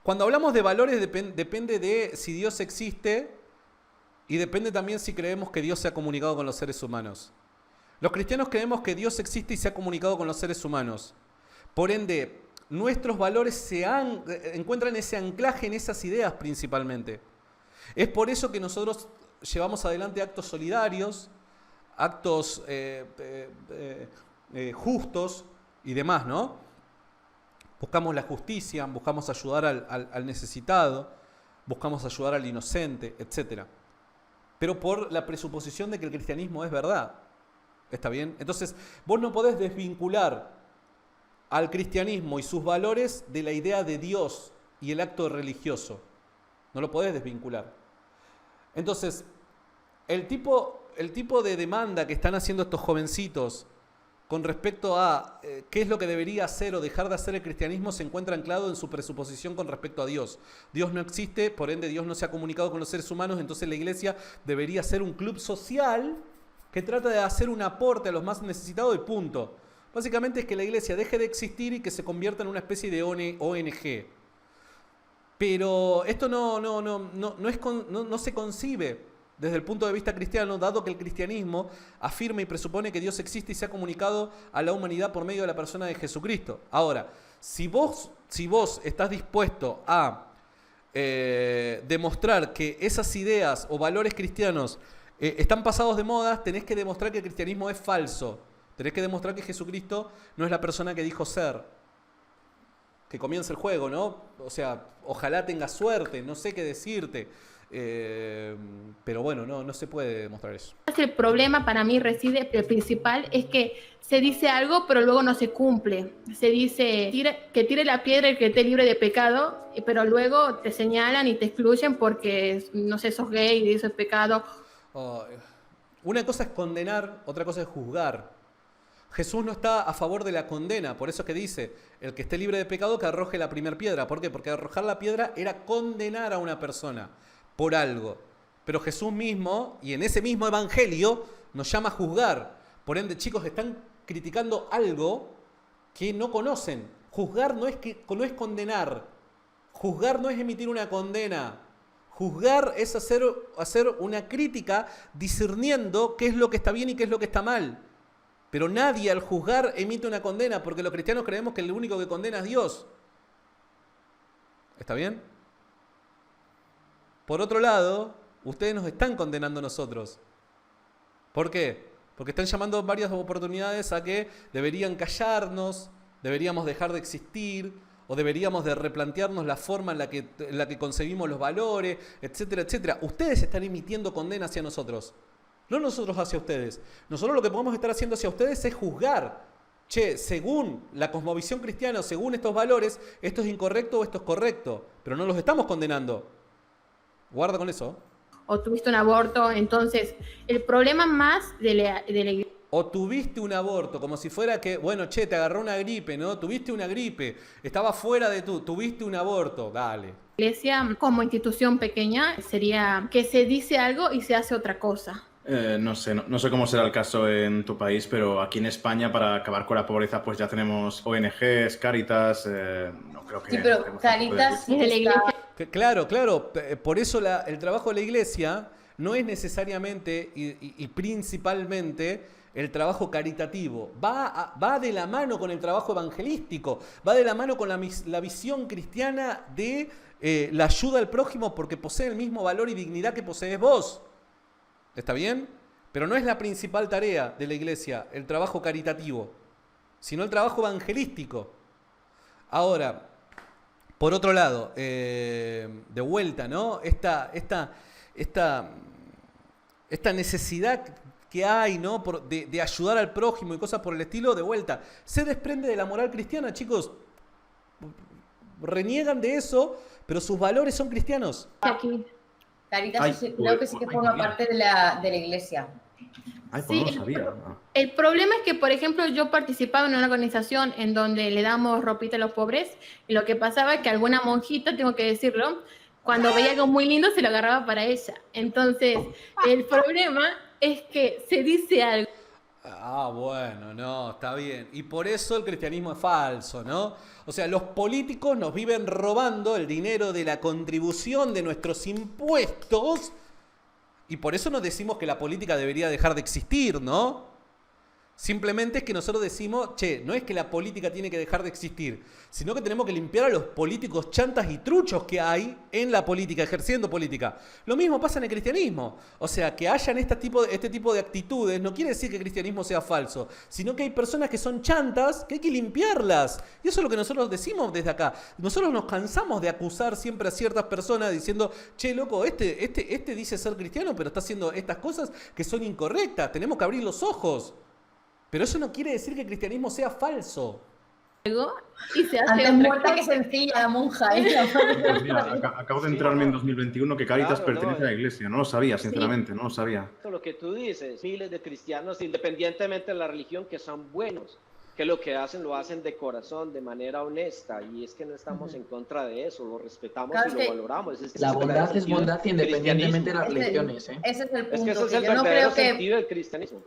cuando hablamos de valores depende de si Dios existe y depende también si creemos que Dios se ha comunicado con los seres humanos. Los cristianos creemos que Dios existe y se ha comunicado con los seres humanos. Por ende, nuestros valores encuentran ese anclaje en esas ideas principalmente. Es por eso que nosotros llevamos adelante actos solidarios, actos justos y demás, ¿no? Buscamos la justicia, buscamos ayudar al necesitado, buscamos ayudar al inocente, etc. Pero por la presuposición de que el cristianismo es verdad. ¿Está bien? Entonces, vos no podés desvincular al cristianismo y sus valores de la idea de Dios y el acto religioso. No lo podés desvincular. Entonces, el tipo de demanda que están haciendo estos jovencitos con respecto a qué es lo que debería hacer o dejar de hacer el cristianismo se encuentra anclado en su presuposición con respecto a Dios. Dios no existe, por ende Dios no se ha comunicado con los seres humanos, entonces la iglesia debería ser un club social que trata de hacer un aporte a los más necesitados y punto. Básicamente es que la iglesia deje de existir y que se convierta en una especie de ONG. Pero esto no se concibe desde el punto de vista cristiano, dado que el cristianismo afirma y presupone que Dios existe y se ha comunicado a la humanidad por medio de la persona de Jesucristo. Ahora, si vos estás dispuesto a demostrar que esas ideas o valores cristianos están pasados de moda, tenés que demostrar que el cristianismo es falso. Tenés que demostrar que Jesucristo no es la persona que dijo ser. Que comienza el juego, ¿no? O sea, ojalá tengas suerte, no sé qué decirte. Pero bueno, no se puede demostrar eso. El problema para mí reside, el principal, es que se dice algo, pero luego no se cumple. Se dice que tire la piedra el que esté libre de pecado, pero luego te señalan y te excluyen porque, no sé, sos gay y eso es pecado. Una cosa es condenar, otra cosa es juzgar. Jesús no está a favor de la condena, por eso es que dice, el que esté libre de pecado que arroje la primera piedra. ¿Por qué? Porque arrojar la piedra era condenar a una persona por algo. Pero Jesús mismo, y en ese mismo evangelio, nos llama a juzgar. Por ende, chicos, están criticando algo que no conocen. Juzgar no es condenar. Juzgar no es emitir una condena. Juzgar es hacer una crítica discerniendo qué es lo que está bien y qué es lo que está mal. Pero nadie al juzgar emite una condena, porque los cristianos creemos que el único que condena es Dios. ¿Está bien? Por otro lado, ustedes nos están condenando a nosotros. ¿Por qué? Porque están llamando en varias oportunidades a que deberían callarnos, deberíamos dejar de existir, o deberíamos de replantearnos la forma en la que concebimos los valores, etcétera, etcétera. Ustedes están emitiendo condena hacia nosotros, no nosotros hacia ustedes. Nosotros lo que podemos estar haciendo hacia ustedes es juzgar. Che, según la cosmovisión cristiana, según estos valores, esto es incorrecto o esto es correcto, pero no los estamos condenando. Guarda con eso. O tuviste un aborto, entonces el problema más de la iglesia. O tuviste un aborto, como si fuera que, bueno, che, te agarró una gripe, ¿no? Tuviste una gripe, estaba fuera de tuviste un aborto, dale. La iglesia como institución pequeña sería que se dice algo y se hace otra cosa. No sé cómo será el caso en tu país, pero aquí en España para acabar con la pobreza pues ya tenemos ONGs, Cáritas, no creo que... Sí, pero Cáritas es de la iglesia. Claro, por eso el trabajo de la iglesia no es necesariamente y principalmente el trabajo caritativo. Va de la mano con el trabajo evangelístico, va de la mano con la visión cristiana de la ayuda al prójimo porque posee el mismo valor y dignidad que posees vos. ¿Está bien? Pero no es la principal tarea de la iglesia, el trabajo caritativo, sino el trabajo evangelístico. Ahora, por otro lado, de vuelta, ¿no? Esta necesidad que hay, ¿no? de ayudar al prójimo y cosas por el estilo, de vuelta, se desprende de la moral cristiana, chicos. Reniegan de eso, pero sus valores son cristianos. Aquí. Cáritas creo que sí que forma parte de la iglesia. Ay, pues Sí, no lo sabía. El problema es que, por ejemplo, yo participaba en una organización en donde le damos ropita a los pobres y lo que pasaba es que alguna monjita, tengo que decirlo, cuando veía algo muy lindo se lo agarraba para ella. Entonces, el problema es que se dice algo. Ah, bueno, no, está bien. Y por eso el cristianismo es falso, ¿no? O sea, los políticos nos viven robando el dinero de la contribución de nuestros impuestos y por eso nos decimos que la política debería dejar de existir, ¿no? Simplemente es que nosotros decimos, che, no es que la política tiene que dejar de existir, sino que tenemos que limpiar a los políticos chantas y truchos que hay en la política, ejerciendo política. Lo mismo pasa en el cristianismo. O sea, que hayan este tipo de actitudes no quiere decir que el cristianismo sea falso, sino que hay personas que son chantas que hay que limpiarlas. Y eso es lo que nosotros decimos desde acá. Nosotros nos cansamos de acusar siempre a ciertas personas diciendo, che, loco, este dice ser cristiano, pero está haciendo estas cosas que son incorrectas. Tenemos que abrir los ojos. Pero eso no quiere decir que el cristianismo sea falso. Y se hace Antes otra muerta cosa. que sencilla la monja. Pues mira, acabo de enterarme en 2021 que Cáritas Claro, pertenece no, a la iglesia. No lo sabía, sinceramente, no lo sabía. Lo que tú dices, miles de cristianos, independientemente de la religión, que son buenos, que lo que hacen lo hacen de corazón, de manera honesta, y es que no estamos en contra de eso, lo respetamos Claro, y es lo que valoramos. La bondad es bondad independientemente de las cristianismo. religiones, ¿eh? Ese es el Es punto. que ese es que el yo no verdadero creo que sentido del cristianismo.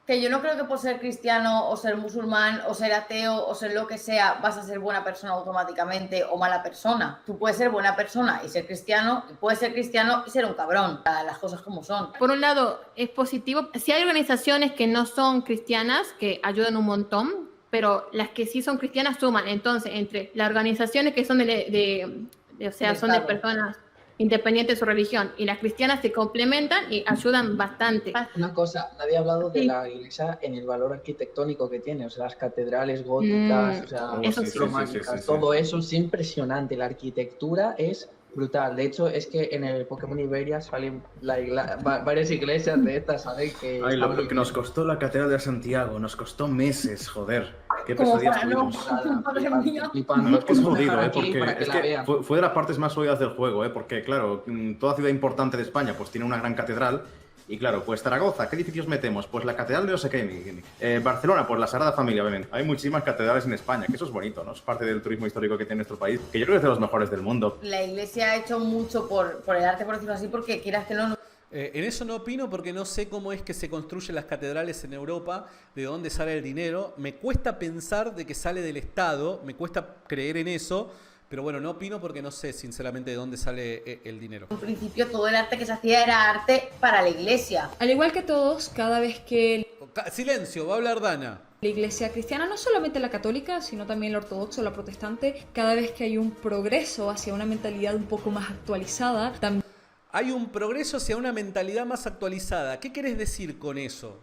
yo no creo que por ser cristiano o ser musulmán o ser ateo o ser lo que sea vas a ser buena persona automáticamente o mala persona. Tú puedes ser buena persona y ser cristiano, y puedes ser cristiano y ser un cabrón. Las cosas como son. Por un lado, es positivo. Si hay organizaciones que no son cristianas, que ayudan un montón, pero las que sí son cristianas suman. Entonces, entre las organizaciones que son o sea, son de Estado. personas independientes de su religión y las cristianas se complementan y ayudan bastante. Una cosa, nadie ha hablado de Sí. la iglesia en el valor arquitectónico que tiene, o sea, las catedrales góticas, o sea, eso sí, románicas, sí, sí, sí. todo eso es impresionante. La arquitectura es brutal. De hecho, es que en el Pokémon Iberia salen varias iglesias de estas, ¿sabes? Que Ay, están lo que nos muy costó la Catedral de Santiago, nos costó meses, joder. Qué Como pesadillas para no. tuvimos. Madre mía. flipando. No, es que es Podemos jodido, dejar aquí porque para que es la que vean. fue de las partes más oídas del juego, porque claro, toda ciudad importante de España pues tiene una gran catedral. Y claro, pues Zaragoza, ¿qué edificios metemos? Pues la catedral de no sé qué. Barcelona, pues la Sagrada Familia, obviamente. Hay muchísimas catedrales en España, que eso es bonito, ¿no? Es parte del turismo histórico que tiene nuestro país, que yo creo que es de los mejores del mundo. La iglesia ha hecho mucho por el arte, por decirlo así, porque quieras que no. En eso no opino porque no sé cómo es que se construyen las catedrales en Europa, de dónde sale el dinero. Me cuesta pensar de que sale del Estado, me cuesta creer en eso, pero bueno, no opino porque no sé sinceramente de dónde sale el dinero. En principio todo el arte que se hacía era arte para la iglesia. Al igual que todos, cada vez que Silencio, va a hablar Dana. la iglesia cristiana, no solamente la católica, sino también la ortodoxa o la protestante, cada vez que hay un progreso hacia una mentalidad un poco más actualizada, también Hay un progreso hacia una mentalidad más actualizada. ¿Qué querés decir con eso?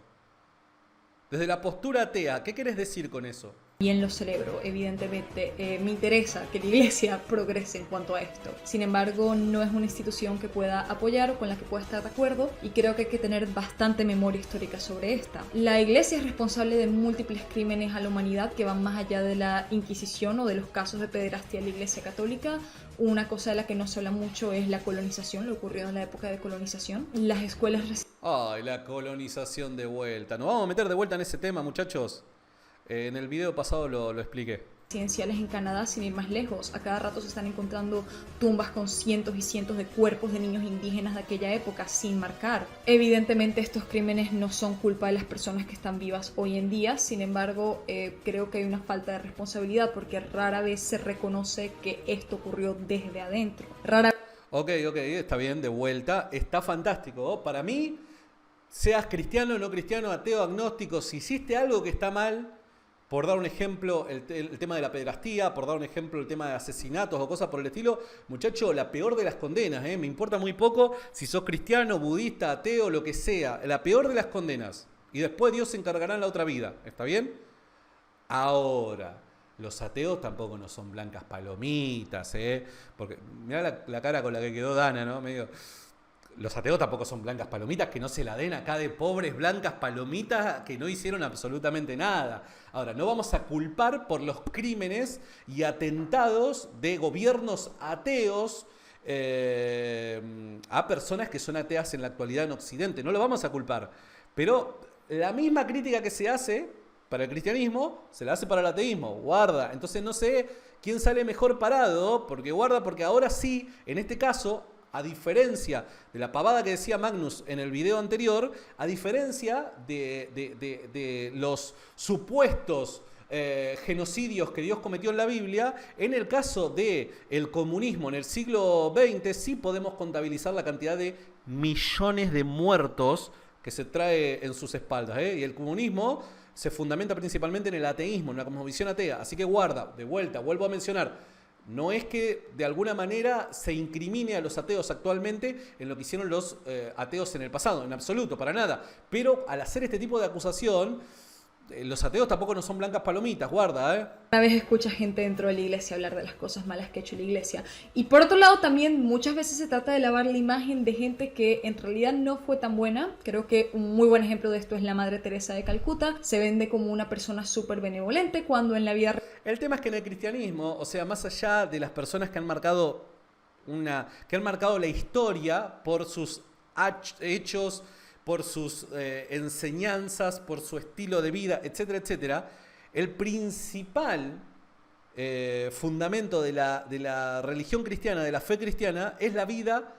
Desde la postura atea, ¿qué querés decir con eso? lo celebro, evidentemente. Me interesa que la iglesia progrese en cuanto a esto. Sin embargo, no es una institución que pueda apoyar o con la que pueda estar de acuerdo, y creo que hay que tener bastante memoria histórica sobre esta. La iglesia es responsable de múltiples crímenes a la humanidad que van más allá de la Inquisición o de los casos de pederastia en la iglesia católica. Una cosa de la que no se habla mucho es la colonización, lo ocurrido en la época de colonización. Las escuelas Ay, la colonización de vuelta. Nos vamos a meter de vuelta en ese tema, muchachos. En el video pasado lo expliqué. residenciales en Canadá, sin ir más lejos, a cada rato se están encontrando tumbas con cientos y cientos de cuerpos de niños indígenas de aquella época sin marcar. Evidentemente estos crímenes no son culpa de las personas que están vivas hoy en día, sin embargo creo que hay una falta de responsabilidad porque rara vez se reconoce que esto ocurrió desde adentro. Ok, está bien, de vuelta. Está fantástico. Para mí, seas cristiano, no cristiano, ateo, agnóstico, si hiciste algo que está mal, por dar un ejemplo, el tema de la pederastía, por dar un ejemplo, el tema de asesinatos o cosas por el estilo, muchacho, la peor de las condenas, me importa muy poco si sos cristiano, budista, ateo, lo que sea, la peor de las condenas. Y después Dios se encargará en la otra vida, ¿está bien? Ahora, los ateos tampoco no son blancas palomitas, porque mirá la cara con la que quedó Dana, ¿no? Medio... Los ateos tampoco son blancas palomitas, que no se la den acá de pobres blancas palomitas que no hicieron absolutamente nada. Ahora, no vamos a culpar por los crímenes y atentados de gobiernos ateos a personas que son ateas en la actualidad en Occidente. No lo vamos a culpar. Pero la misma crítica que se hace para el cristianismo, se la hace para el ateísmo. Guarda. Entonces no sé quién sale mejor parado, porque guarda, porque ahora sí, en este caso... A diferencia de la pavada que decía Magnus en el video anterior, a diferencia de los supuestos genocidios que Dios cometió en la Biblia, en el caso del comunismo en el siglo XX sí podemos contabilizar la cantidad de millones de muertos que se trae en sus espaldas. Y el comunismo se fundamenta principalmente en el ateísmo, en la cosmovisión atea. Así que guarda, de vuelta, vuelvo a mencionar, no es que de alguna manera se incrimine a los ateos actualmente en lo que hicieron los ateos en el pasado, en absoluto, para nada. Pero al hacer este tipo de acusación, los ateos tampoco no son blancas palomitas, guarda, Una vez escucha gente dentro de la iglesia hablar de las cosas malas que ha hecho la iglesia. Y por otro lado también muchas veces se trata de lavar la imagen de gente que en realidad no fue tan buena. Creo que un muy buen ejemplo de esto es la Madre Teresa de Calcuta. Se vende como una persona súper benevolente cuando en la vida... El tema es que en el cristianismo, o sea, más allá de las personas que han marcado la historia por sus hechos, por sus enseñanzas, por su estilo de vida, etcétera, etcétera, el principal fundamento de la religión cristiana, de la fe cristiana, es la vida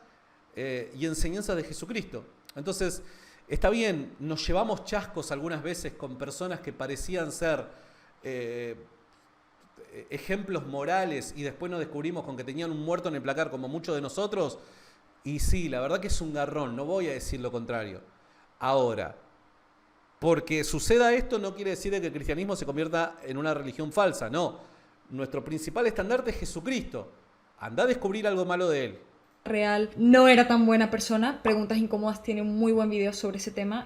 y enseñanza de Jesucristo. Entonces, está bien, nos llevamos chascos algunas veces con personas que parecían ser ejemplos morales y después nos descubrimos con que tenían un muerto en el placar como muchos de nosotros, y sí, la verdad que es un garrón, no voy a decir lo contrario. Ahora, porque suceda esto no quiere decir que el cristianismo se convierta en una religión falsa, no. Nuestro principal estandarte es Jesucristo. Anda a descubrir algo malo de él. Real no era tan buena persona. Preguntas Incómodas tiene un muy buen video sobre ese tema.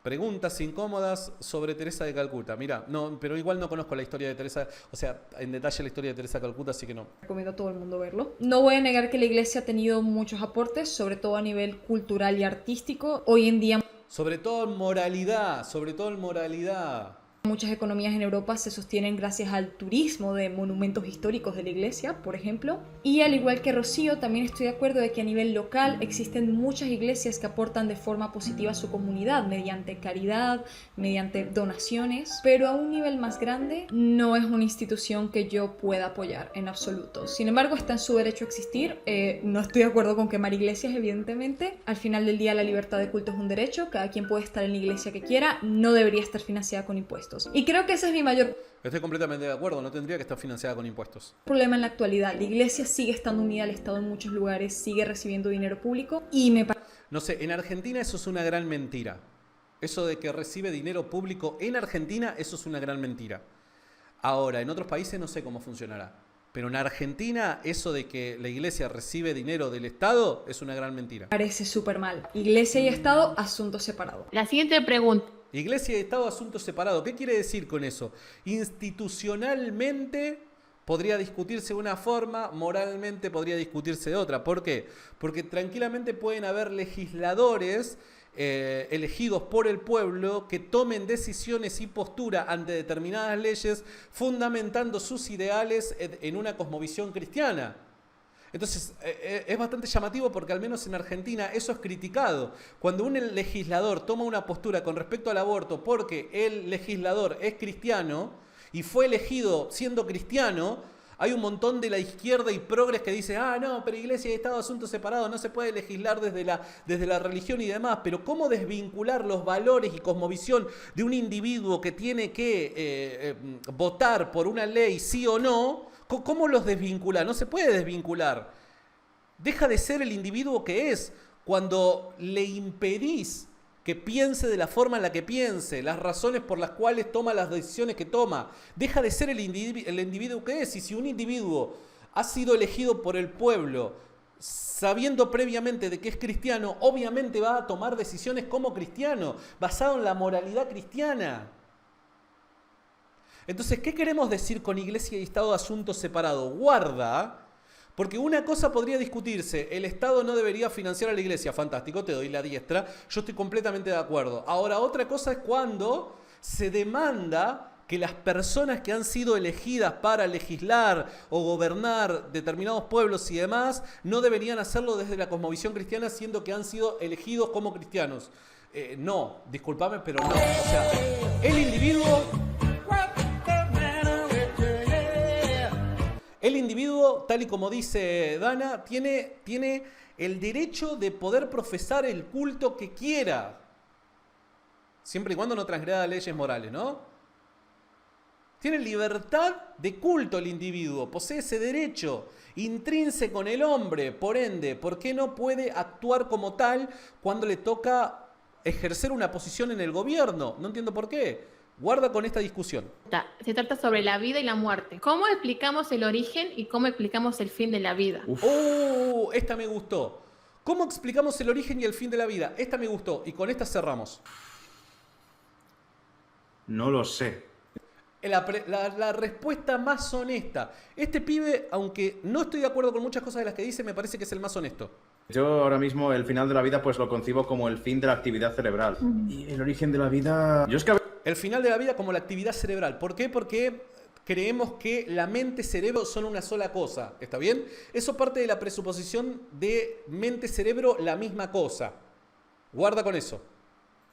Preguntas incómodas sobre Teresa de Calcuta. Mira, no, pero igual no conozco la historia de Teresa, o sea, en detalle la historia de Teresa de Calcuta, así que no. Recomiendo a todo el mundo verlo. No voy a negar que la iglesia ha tenido muchos aportes, sobre todo a nivel cultural y artístico. Hoy en día Sobre todo en moralidad, sobre todo en moralidad. muchas economías en Europa se sostienen gracias al turismo de monumentos históricos de la iglesia, por ejemplo. Y al igual que Rocío, también estoy de acuerdo de que a nivel local existen muchas iglesias que aportan de forma positiva a su comunidad, mediante caridad, mediante donaciones. Pero a un nivel más grande, no es una institución que yo pueda apoyar en absoluto. Sin embargo, está en su derecho a existir. No estoy de acuerdo con quemar iglesias, evidentemente. Al final del día, la libertad de culto es un derecho. Cada quien puede estar en la iglesia que quiera. No debería estar financiada con impuestos. Y creo que ese es mi mayor Estoy completamente de acuerdo, no tendría que estar financiada con impuestos. problema en la actualidad. La iglesia sigue estando unida al Estado en muchos lugares, sigue recibiendo dinero público y me parece No sé, en Argentina eso es una gran mentira. Eso de que recibe dinero público en Argentina, eso es una gran mentira. Ahora, en otros países no sé cómo funcionará. Pero en Argentina, eso de que la iglesia recibe dinero del Estado es una gran mentira. súper mal. Iglesia y Estado, asuntos separados. La siguiente pregunta. Iglesia y Estado, asuntos separados. ¿Qué quiere decir con eso? Institucionalmente podría discutirse de una forma, moralmente podría discutirse de otra. ¿Por qué? Porque tranquilamente pueden haber legisladores elegidos por el pueblo que tomen decisiones y postura ante determinadas leyes fundamentando sus ideales en una cosmovisión cristiana. Entonces, es bastante llamativo porque al menos en Argentina eso es criticado. Cuando un legislador toma una postura con respecto al aborto porque el legislador es cristiano y fue elegido siendo cristiano, hay un montón de la izquierda y progres que dice, no, pero iglesia y Estado, asuntos separados, no se puede legislar desde la religión y demás. Pero ¿cómo desvincular los valores y cosmovisión de un individuo que tiene que votar por una ley sí o no? ¿Cómo los desvincula? No se puede desvincular. Deja de ser el individuo que es cuando le impedís que piense de la forma en la que piense, las razones por las cuales toma las decisiones que toma. Deja de ser el individuo que es. Y si un individuo ha sido elegido por el pueblo sabiendo previamente de que es cristiano, obviamente va a tomar decisiones como cristiano, basado en la moralidad cristiana. Entonces, ¿qué queremos decir con iglesia y Estado, asuntos separados? Guarda, porque una cosa podría discutirse, el Estado no debería financiar a la iglesia, fantástico, te doy la diestra, yo estoy completamente de acuerdo. Ahora, otra cosa es cuando se demanda que las personas que han sido elegidas para legislar o gobernar determinados pueblos y demás, no deberían hacerlo desde la cosmovisión cristiana, siendo que han sido elegidos como cristianos. No, discúlpame, pero no. O sea, el individuo, tal y como dice Dana, tiene el derecho de poder profesar el culto que quiera. Siempre y cuando no transgreda leyes morales, ¿no? Tiene libertad de culto el individuo, posee ese derecho intrínseco en el hombre. Por ende, ¿por qué no puede actuar como tal cuando le toca ejercer una posición en el gobierno? No entiendo por qué. Guarda con esta discusión. Se trata sobre la vida y la muerte. ¿Cómo explicamos el origen y cómo explicamos el fin de la vida? Esta me gustó. ¿Cómo explicamos el origen y el fin de la vida? Esta me gustó. Y con esta cerramos. No lo sé. La respuesta más honesta. Este pibe, aunque no estoy de acuerdo con muchas cosas de las que dice, me parece que es el más honesto. Yo ahora mismo el final de la vida pues lo concibo como el fin de la actividad cerebral. Y el origen de la vida... El final de la vida como la actividad cerebral. ¿Por qué? Porque creemos que la mente y cerebro son una sola cosa. ¿Está bien? Eso parte de la presuposición de mente-cerebro la misma cosa. Guarda con eso.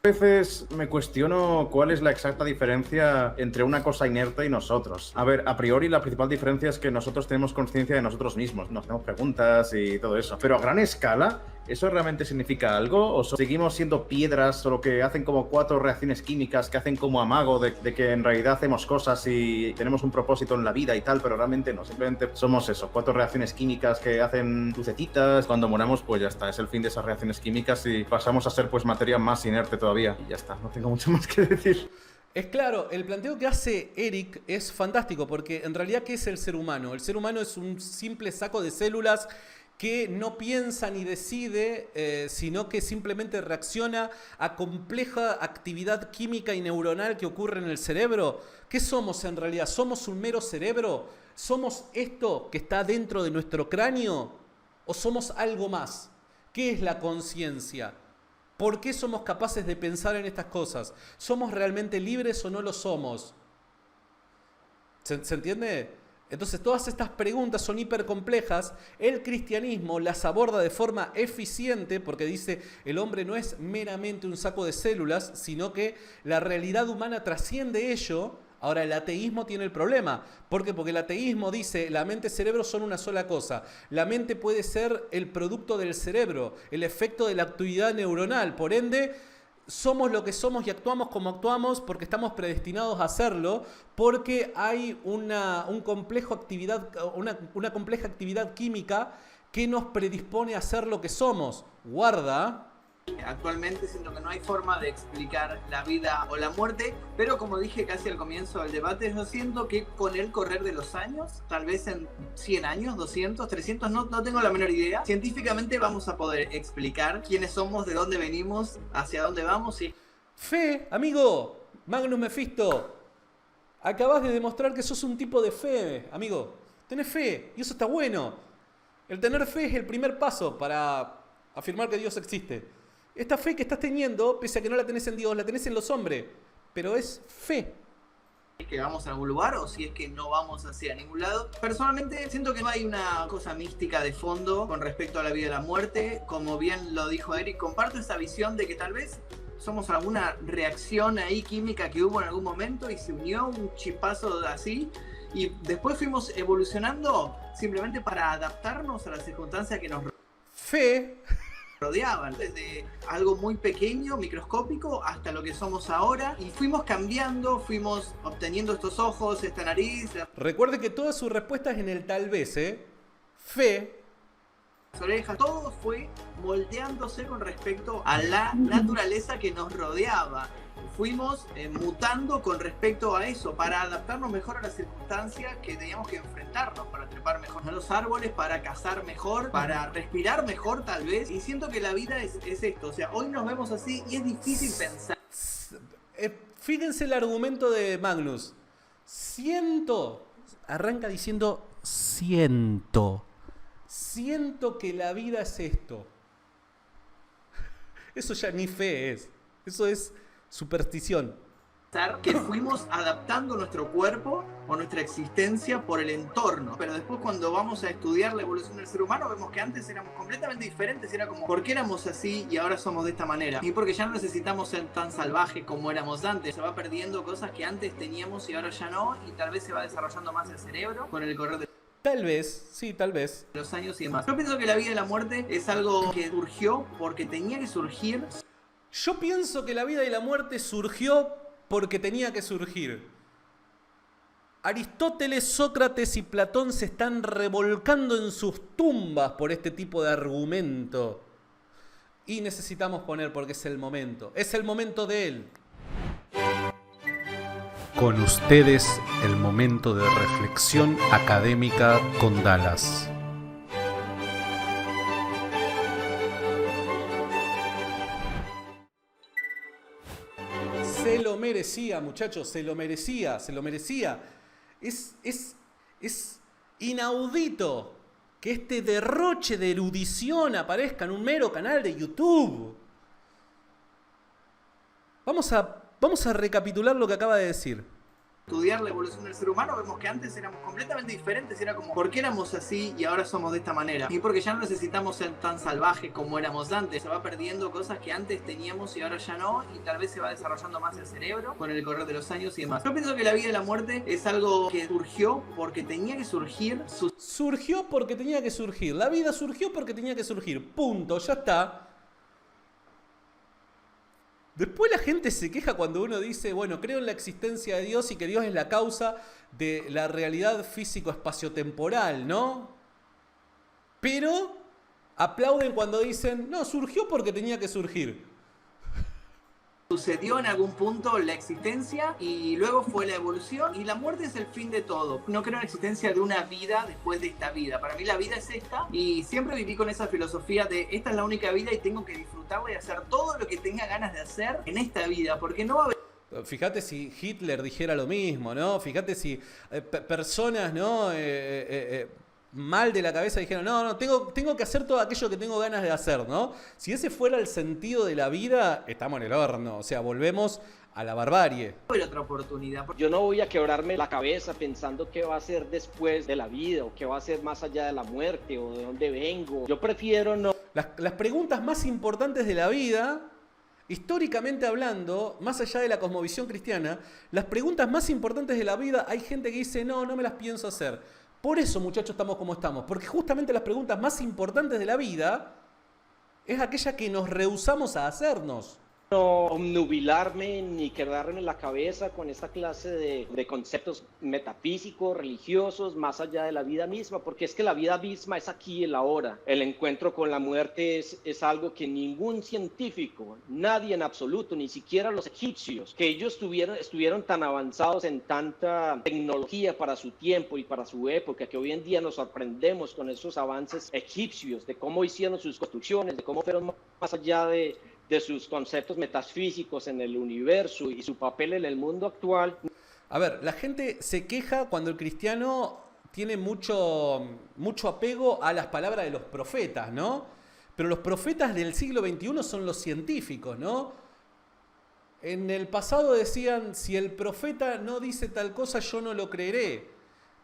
A veces me cuestiono cuál es la exacta diferencia entre una cosa inerte y nosotros. A ver, a priori la principal diferencia es que nosotros tenemos conciencia de nosotros mismos, nos hacemos preguntas y todo eso. Pero a gran escala, ¿eso realmente significa algo? ¿O seguimos siendo piedras solo que hacen como 4 reacciones químicas que hacen como amago de que en realidad hacemos cosas y tenemos un propósito en la vida y tal, pero realmente no, simplemente somos eso, 4 reacciones químicas que hacen lucecitas, cuando moramos pues ya está, es el fin de esas reacciones químicas y pasamos a ser pues materia más inerte todavía y ya está, no tengo mucho más que decir. Es claro, el planteo que hace Eric es fantástico porque en realidad ¿qué es el ser humano? El ser humano es un simple saco de células que no piensa ni decide, sino que simplemente reacciona a compleja actividad química y neuronal que ocurre en el cerebro? ¿Qué somos en realidad? ¿Somos un mero cerebro? ¿Somos esto que está dentro de nuestro cráneo? ¿O somos algo más? ¿Qué es la conciencia? ¿Por qué somos capaces de pensar en estas cosas? ¿Somos realmente libres o no lo somos? ¿Se entiende? Entonces todas estas preguntas son hipercomplejas. El cristianismo las aborda de forma eficiente porque dice el hombre no es meramente un saco de células, sino que la realidad humana trasciende ello. Ahora, el ateísmo tiene el problema. ¿Por qué? Porque el ateísmo dice la mente y cerebro son una sola cosa. La mente puede ser el producto del cerebro, el efecto de la actividad neuronal. Por ende, somos lo que somos y actuamos como actuamos porque estamos predestinados a hacerlo, porque hay una compleja actividad química que nos predispone a ser lo que somos. Guarda. Actualmente siento que no hay forma de explicar la vida o la muerte, pero como dije casi al comienzo del debate, yo siento que con el correr de los años, tal vez en 100 años, 200, 300, no tengo la menor idea, científicamente vamos a poder explicar quiénes somos, de dónde venimos, hacia dónde vamos y... Fe, amigo, Magnus Mephisto, acabas de demostrar que sos un tipo de fe, amigo. Tenés fe y eso está bueno. El tener fe es el primer paso para afirmar que Dios existe. Esta fe que estás teniendo, pese a que no la tenés en Dios, la tenés en los hombres, pero es fe. Que vamos a algún lugar o si es que no vamos hacia ningún lado. Personalmente siento que no hay una cosa mística de fondo con respecto a la vida y la muerte. Como bien lo dijo Eric, comparto esa visión de que tal vez somos alguna reacción ahí química que hubo en algún momento y se unió un chispazo así y después fuimos evolucionando simplemente para adaptarnos a las circunstancias que nos rodeaban, desde algo muy pequeño, microscópico, hasta lo que somos ahora, y fuimos cambiando, fuimos obteniendo estos ojos, esta nariz. Recuerde que todas sus respuestas en el tal vez, Fe. Las orejas, todo fue moldeándose con respecto a la naturaleza que nos rodeaba. Fuimos mutando con respecto a eso, para adaptarnos mejor a las circunstancias que teníamos que enfrentarnos, para trepar mejor a los árboles, para cazar mejor, para respirar mejor tal vez. Y siento que la vida es esto, o sea, hoy nos vemos así y es difícil pensar. Fíjense el argumento de Magnus. Arranca diciendo siento que la vida es esto. Eso ya ni fe es, eso es superstición. Que fuimos adaptando nuestro cuerpo o nuestra existencia por el entorno, pero después cuando vamos a estudiar la evolución del ser humano vemos que antes éramos completamente diferentes, era como ¿por qué éramos así y ahora somos de esta manera? Y porque ya no necesitamos ser tan salvajes como éramos antes, se va perdiendo cosas que antes teníamos y ahora ya no, y tal vez se va desarrollando más el cerebro con el correr de Tal vez, sí, tal vez. los años y demás. Yo pienso que la vida y la muerte es algo que surgió porque tenía que surgir. Yo pienso que la vida y la muerte surgió porque tenía que surgir. Aristóteles, Sócrates y Platón se están revolcando en sus tumbas por este tipo de argumento. Y necesitamos poner porque es el momento. Es el momento de él. Con ustedes, el momento de reflexión académica con Dallas. Se lo merecía, muchachos, se lo merecía. Es inaudito que este derroche de erudición aparezca en un mero canal de YouTube. Vamos a recapitular lo que acaba de decir. Estudiar la evolución del ser humano vemos que antes éramos completamente diferentes, era como ¿por qué éramos así y ahora somos de esta manera? Y porque ya no necesitamos ser tan salvajes como éramos antes, se va perdiendo cosas que antes teníamos y ahora ya no, y tal vez se va desarrollando más el cerebro con el correr de los años y demás. Yo pienso que la vida y la muerte es algo que surgió porque tenía que surgir. Surgió porque tenía que surgir. La vida surgió porque tenía que surgir. Punto, ya está. Después la gente se queja cuando uno dice, bueno, creo en la existencia de Dios y que Dios es la causa de la realidad físico-espaciotemporal, ¿no? Pero aplauden cuando dicen, no, surgió porque tenía que surgir. sucedió en algún punto la existencia y luego fue la evolución y la muerte es el fin de todo. No creo en la existencia de una vida después de esta vida. Para mí la vida es esta y siempre viví con esa filosofía de esta es la única vida y tengo que disfrutarla y hacer todo lo que tenga ganas de hacer en esta vida, porque no va a haber... Fíjate si Hitler dijera lo mismo, ¿no? Fíjate si personas, ¿no? Mal de la cabeza dijeron, no, tengo que hacer todo aquello que tengo ganas de hacer, ¿no? Si ese fuera el sentido de la vida, estamos en el horno, o sea, volvemos a la barbarie. otra oportunidad. Yo no voy a quebrarme la cabeza pensando qué va a ser después de la vida o qué va a ser más allá de la muerte o de dónde vengo. Yo prefiero no... Las preguntas más importantes de la vida, históricamente hablando, más allá de la cosmovisión cristiana, las preguntas más importantes de la vida, hay gente que dice, no me las pienso hacer. Por eso, muchachos, estamos como estamos, porque justamente las preguntas más importantes de la vida es aquella que nos rehusamos a hacernos. No obnubilarme ni quedarme en la cabeza con esta clase de conceptos metafísicos, religiosos, más allá de la vida misma, porque es que la vida misma es aquí y el ahora. El encuentro con la muerte es algo que ningún científico, nadie en absoluto, ni siquiera los egipcios, que ellos estuvieron tan avanzados en tanta tecnología para su tiempo y para su época, que hoy en día nos sorprendemos con esos avances egipcios, de cómo hicieron sus construcciones, de cómo fueron más allá de sus conceptos metafísicos en el universo y su papel en el mundo actual. A ver, la gente se queja cuando el cristiano tiene mucho apego a las palabras de los profetas, ¿no? Pero los profetas del siglo XXI son los científicos, ¿no? En el pasado decían, si el profeta no dice tal cosa, yo no lo creeré.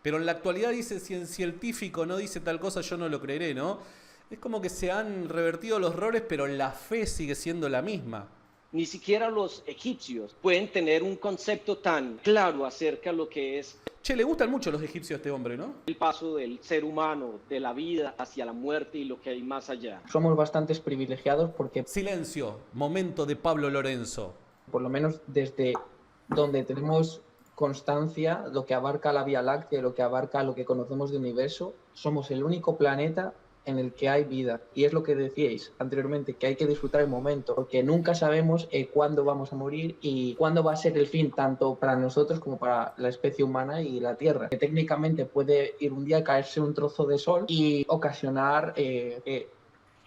Pero en la actualidad dice, si el científico no dice tal cosa, yo no lo creeré, ¿no? Es como que se han revertido los roles, pero la fe sigue siendo la misma. Ni siquiera los egipcios pueden tener un concepto tan claro acerca de lo que es Che, le gustan mucho los egipcios a este hombre, ¿no? el paso del ser humano, de la vida hacia la muerte y lo que hay más allá. Somos bastantes privilegiados porque, Silencio, momento de Pablo Lorenzo. por lo menos desde donde tenemos constancia, lo que abarca la Vía Láctea, lo que abarca lo que conocemos del universo, somos el único planeta en el que hay vida. Y es lo que decíais anteriormente, que hay que disfrutar el momento, porque nunca sabemos cuándo vamos a morir y cuándo va a ser el fin, tanto para nosotros como para la especie humana y la Tierra. Que técnicamente puede ir un día, caerse un trozo de sol y ocasionar que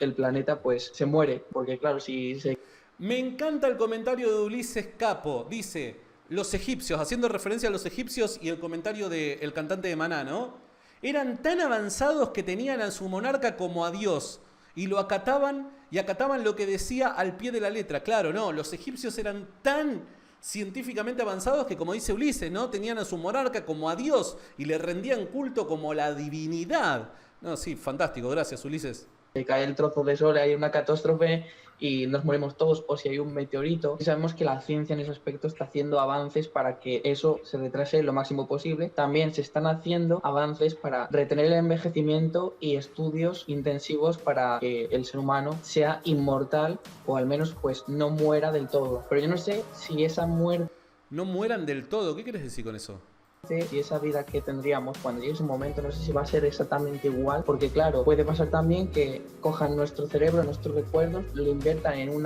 el planeta pues se muere, porque claro, si se... Me encanta el comentario de Ulises Capo. Dice, los egipcios, haciendo referencia a los egipcios y el comentario del cantante de Maná, ¿no? Eran tan avanzados que tenían a su monarca como a Dios y lo acataban lo que decía al pie de la letra. Claro, no, los egipcios eran tan científicamente avanzados que, como dice Ulises, ¿no? Tenían a su monarca como a Dios y le rendían culto como la divinidad. No, sí, fantástico, gracias Ulises. Se cae el trozo de sol, hay una catástrofe y nos morimos todos, o si hay un meteorito. Y sabemos que la ciencia en ese aspecto está haciendo avances para que eso se retrase lo máximo posible. También se están haciendo avances para retener el envejecimiento y estudios intensivos para que el ser humano sea inmortal o al menos pues no muera del todo. Pero yo no sé si esa muerte... No mueran del todo, ¿qué quieres decir con eso? Y esa vida que tendríamos cuando llegue ese momento, no sé si va a ser exactamente igual, porque claro, puede pasar también que cojan nuestro cerebro, nuestros recuerdos, lo inviertan en un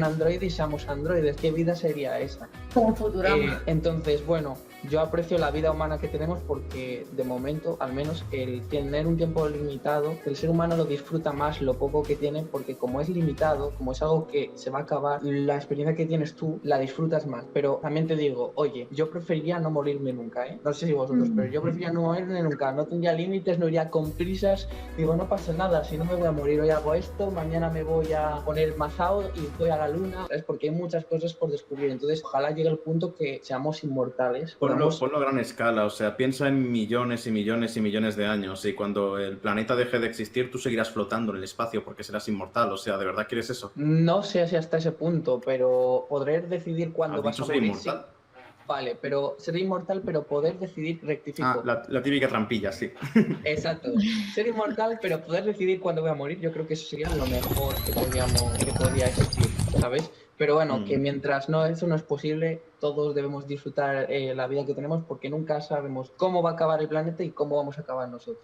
androide y seamos androides. ¿Qué vida sería esa? Como Futurama. Entonces, bueno, yo aprecio la vida humana que tenemos porque de momento, al menos el tener un tiempo limitado, el ser humano lo disfruta más lo poco que tiene, porque como es limitado, como es algo que se va a acabar, la experiencia que tienes tú la disfrutas más. Pero también te digo, oye, yo preferiría no morirme nunca, ¿eh? No sé si vosotros, pero yo preferiría no morirme nunca, no tendría límites, no iría con prisas, digo, no pasa nada, si no me voy a morir, hoy hago esto, mañana me voy a poner mazao y voy a la luna, ¿sabes? Porque hay muchas cosas por descubrir, entonces ojalá llegue el punto que seamos inmortales. Ponlo a gran escala, o sea, piensa en millones y millones y millones de años y cuando el planeta deje de existir tú seguirás flotando en el espacio porque serás inmortal, o sea, ¿de verdad quieres eso? No sé si hasta ese punto, pero poder decidir cuándo vas a ser morir. inmortal. Sí. Vale, pero ser inmortal, pero poder decidir rectifico. La típica trampilla, sí. Exacto. Ser inmortal, pero poder decidir cuándo voy a morir, yo creo que eso sería lo mejor que podría existir, ¿sabes? Pero bueno, que mientras eso no es posible, todos debemos disfrutar la vida que tenemos porque nunca sabemos cómo va a acabar el planeta y cómo vamos a acabar nosotros.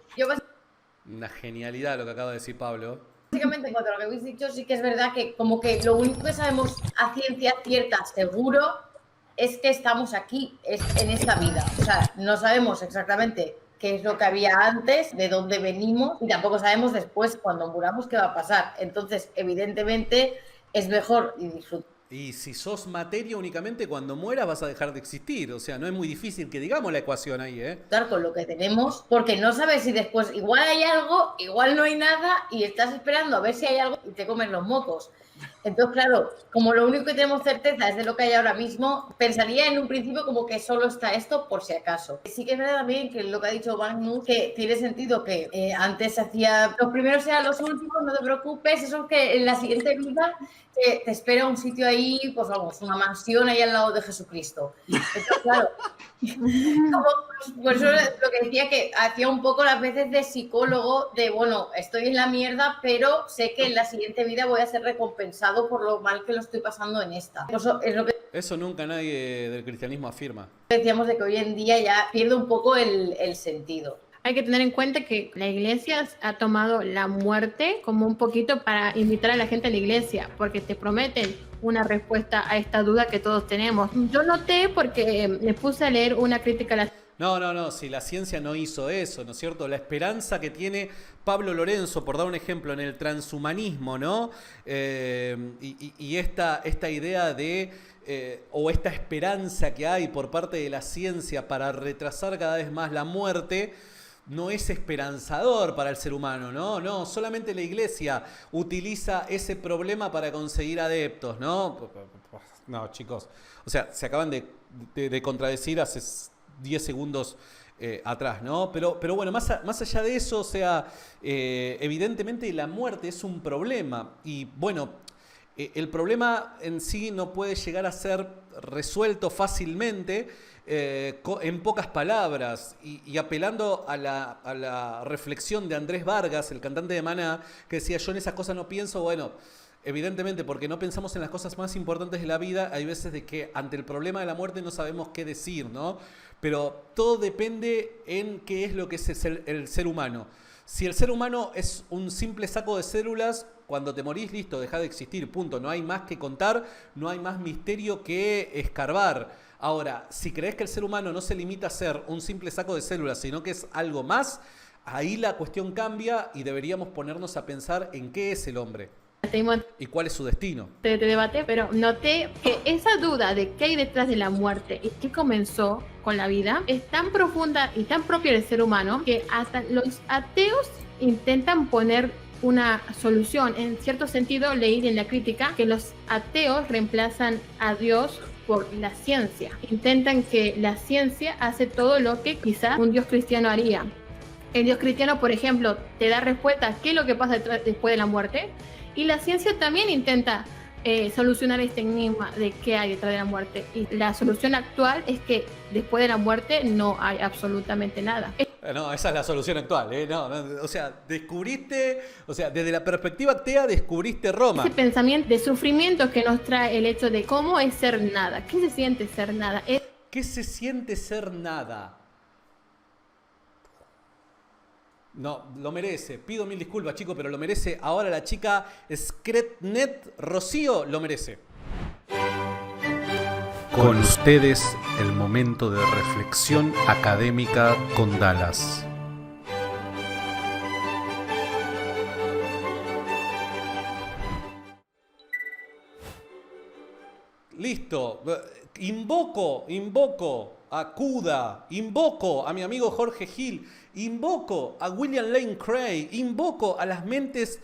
Una genialidad lo que acaba de decir Pablo. Básicamente, en cuanto a lo que habéis dicho, sí que es verdad que como que lo único que sabemos a ciencia cierta, seguro, es que estamos aquí, en esta vida. O sea, no sabemos exactamente qué es lo que había antes, de dónde venimos, y tampoco sabemos después, cuando muramos, qué va a pasar. Entonces, evidentemente, es mejor disfrutar. Y si sos materia únicamente, cuando mueras vas a dejar de existir. O sea, no es muy difícil que digamos la ecuación ahí, ¿eh? Con lo que tenemos, porque no sabes si después igual hay algo, igual no hay nada, y estás esperando a ver si hay algo y te comes los mocos. Entonces, claro, como lo único que tenemos certeza es de lo que hay ahora mismo, pensaría en un principio como que solo está esto por si acaso. Sí que es verdad también que lo que ha dicho Magnus, que tiene sentido que antes se hacía, los primeros eran los últimos, no te preocupes, eso es que en la siguiente vida te espera un sitio ahí, pues vamos, una mansión ahí al lado de Jesucristo. Entonces, claro, por eso lo que decía, que hacía un poco las veces de psicólogo, de bueno, estoy en la mierda, pero sé que en la siguiente vida voy a ser recompensado por lo mal que lo estoy pasando en esta. Eso es lo que Eso nunca nadie del cristianismo afirma. decíamos, de que hoy en día ya pierde un poco el sentido. Hay que tener en cuenta que la iglesia ha tomado la muerte como un poquito para invitar a la gente a la iglesia, porque te prometen una respuesta a esta duda que todos tenemos. Yo noté, porque me puse a leer una crítica a la... No, si la ciencia no hizo eso, ¿no es cierto? La esperanza que tiene Pablo Lorenzo, por dar un ejemplo, en el transhumanismo, ¿no? Y esta idea de, o esta esperanza que hay por parte de la ciencia para retrasar cada vez más la muerte, no es esperanzador para el ser humano, ¿no? No, solamente la iglesia utiliza ese problema para conseguir adeptos, ¿no? No, chicos, o sea, se acaban de contradecir hace 10 segundos atrás, ¿no? Pero bueno, más allá de eso, o sea, evidentemente la muerte es un problema y bueno, el problema en sí no puede llegar a ser resuelto fácilmente en pocas palabras y apelando a la reflexión de Andrés Vargas, el cantante de Maná, que decía: yo en esas cosas no pienso. Bueno, evidentemente, porque no pensamos en las cosas más importantes de la vida, hay veces de que ante el problema de la muerte no sabemos qué decir, ¿no? Pero todo depende en qué es lo que es el ser humano. Si el ser humano es un simple saco de células, cuando te morís, listo, deja de existir, punto. No hay más que contar, no hay más misterio que escarbar. Ahora, si crees que el ser humano no se limita a ser un simple saco de células, sino que es algo más, ahí la cuestión cambia y deberíamos ponernos a pensar en qué es el hombre y cuál es su destino. Te debate, pero noté que esa duda de qué hay detrás de la muerte y qué comenzó con la vida es tan profunda y tan propia del ser humano que hasta los ateos intentan poner una solución. En cierto sentido, leí en la crítica que los ateos reemplazan a Dios por la ciencia. Intentan que la ciencia hace todo lo que quizá un Dios cristiano haría. El Dios cristiano, por ejemplo, te da respuesta a qué es lo que pasa después de la muerte, y la ciencia también intenta solucionar este enigma de qué hay detrás de la muerte. Y la solución actual es que después de la muerte no hay absolutamente nada. No, esa es la solución actual, ¿eh? No, o sea, descubriste, o sea, desde la perspectiva atea descubriste Roma. Ese pensamiento de sufrimiento que nos trae el hecho de cómo es ser nada, qué se siente ser nada. ¿Qué se siente ser nada? No, lo merece. Pido mil disculpas, chicos, pero lo merece. Ahora la chica Scretnet Rocío lo merece. Con ustedes, el momento de reflexión académica con Dallas. Listo. Invoco a Cuda, invoco a mi amigo Jorge Gil, invoco a William Lane Craig, invoco a las mentes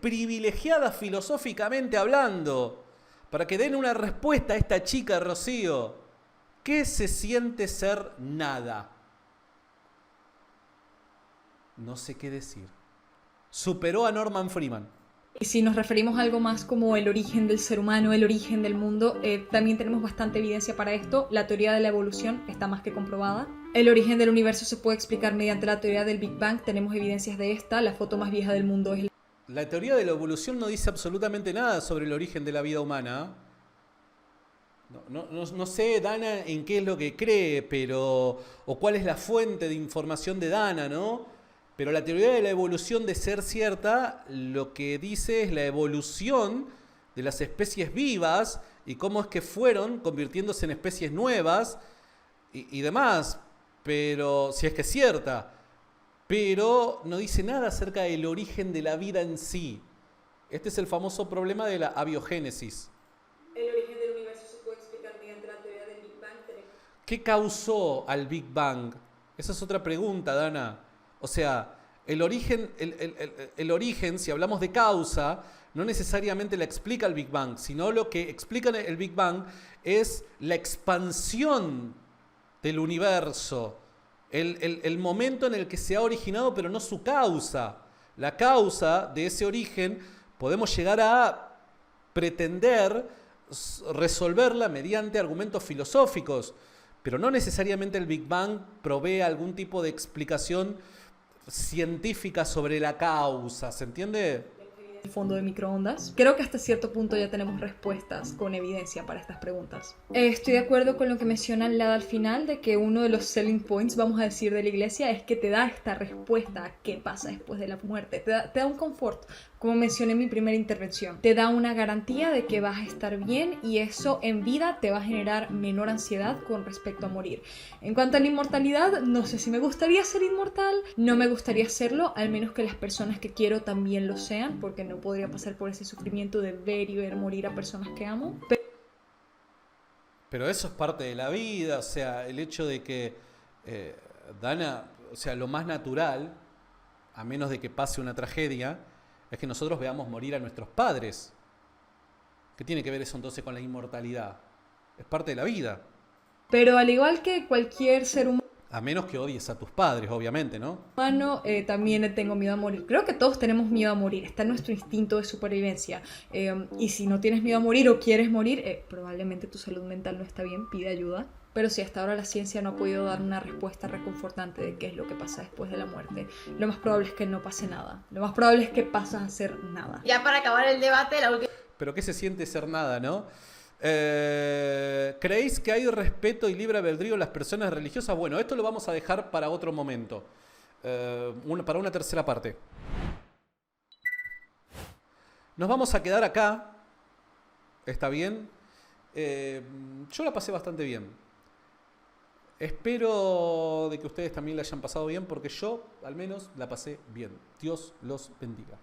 privilegiadas filosóficamente hablando, para que den una respuesta a esta chica, Rocío. ¿Qué se siente ser nada? No sé qué decir. Superó a Norman Freeman. Y si nos referimos a algo más como el origen del ser humano, el origen del mundo, también tenemos bastante evidencia para esto. La teoría de la evolución está más que comprobada. El origen del universo se puede explicar mediante la teoría del Big Bang. Tenemos evidencias de esta. La foto más vieja del mundo es la teoría de la evolución no dice absolutamente nada sobre el origen de la vida humana. No sé, Dana, en qué es lo que cree, pero o cuál es la fuente de información de Dana, ¿no? Pero la teoría de la evolución, de ser cierta, lo que dice es la evolución de las especies vivas y cómo es que fueron convirtiéndose en especies nuevas y demás. Pero si es que es cierta. Pero no dice nada acerca del origen de la vida en sí. Este es el famoso problema de la abiogénesis. El origen del universo se puede explicar mediante la teoría del Big Bang. ¿Qué causó al Big Bang? Esa es otra pregunta, Dana. O sea, el origen, si hablamos de causa, no necesariamente la explica el Big Bang, sino lo que explica el Big Bang es la expansión del universo, el momento en el que se ha originado, pero no su causa. La causa de ese origen podemos llegar a pretender resolverla mediante argumentos filosóficos, pero no necesariamente el Big Bang provee algún tipo de explicación científica sobre la causa, ¿se entiende? El fondo de microondas. Creo que hasta cierto punto ya tenemos respuestas con evidencia para estas preguntas. Estoy de acuerdo con lo que menciona Lada al final, de que uno de los selling points, vamos a decir, de la iglesia es que te da esta respuesta a qué pasa después de la muerte. Te da un confort, como mencioné en mi primera intervención. Te da una garantía de que vas a estar bien y eso en vida te va a generar menor ansiedad con respecto a morir. En cuanto a la inmortalidad, no sé si me gustaría ser inmortal, no me gustaría serlo, al menos que las personas que quiero también lo sean, porque no podría pasar por ese sufrimiento de ver y ver morir a personas que amo. Pero eso es parte de la vida, o sea, el hecho de que, Dana, o sea, lo más natural, a menos de que pase una tragedia, es que nosotros veamos morir a nuestros padres. ¿Qué tiene que ver eso entonces con la inmortalidad? Es parte de la vida. Pero al igual que cualquier ser humano, A menos que odies a tus padres, obviamente, ¿no? también le tengo miedo a morir. Creo que todos tenemos miedo a morir, está en nuestro instinto de supervivencia. Y si no tienes miedo a morir o quieres morir, probablemente tu salud mental no está bien, pide ayuda. Pero sí, hasta ahora la ciencia no ha podido dar una respuesta reconfortante de qué es lo que pasa después de la muerte. Lo más probable es que no pase nada. Lo más probable es que pasas a ser nada. Ya para acabar el debate, la última... Pero ¿qué se siente ser nada, no? ¿Creéis que hay respeto y libre albedrío en las personas religiosas? Bueno, esto lo vamos a dejar para otro momento, para una tercera parte. Nos vamos a quedar acá, ¿está bien? Yo la pasé bastante bien. Espero de que ustedes también la hayan pasado bien, porque yo, al menos, la pasé bien. Dios los bendiga.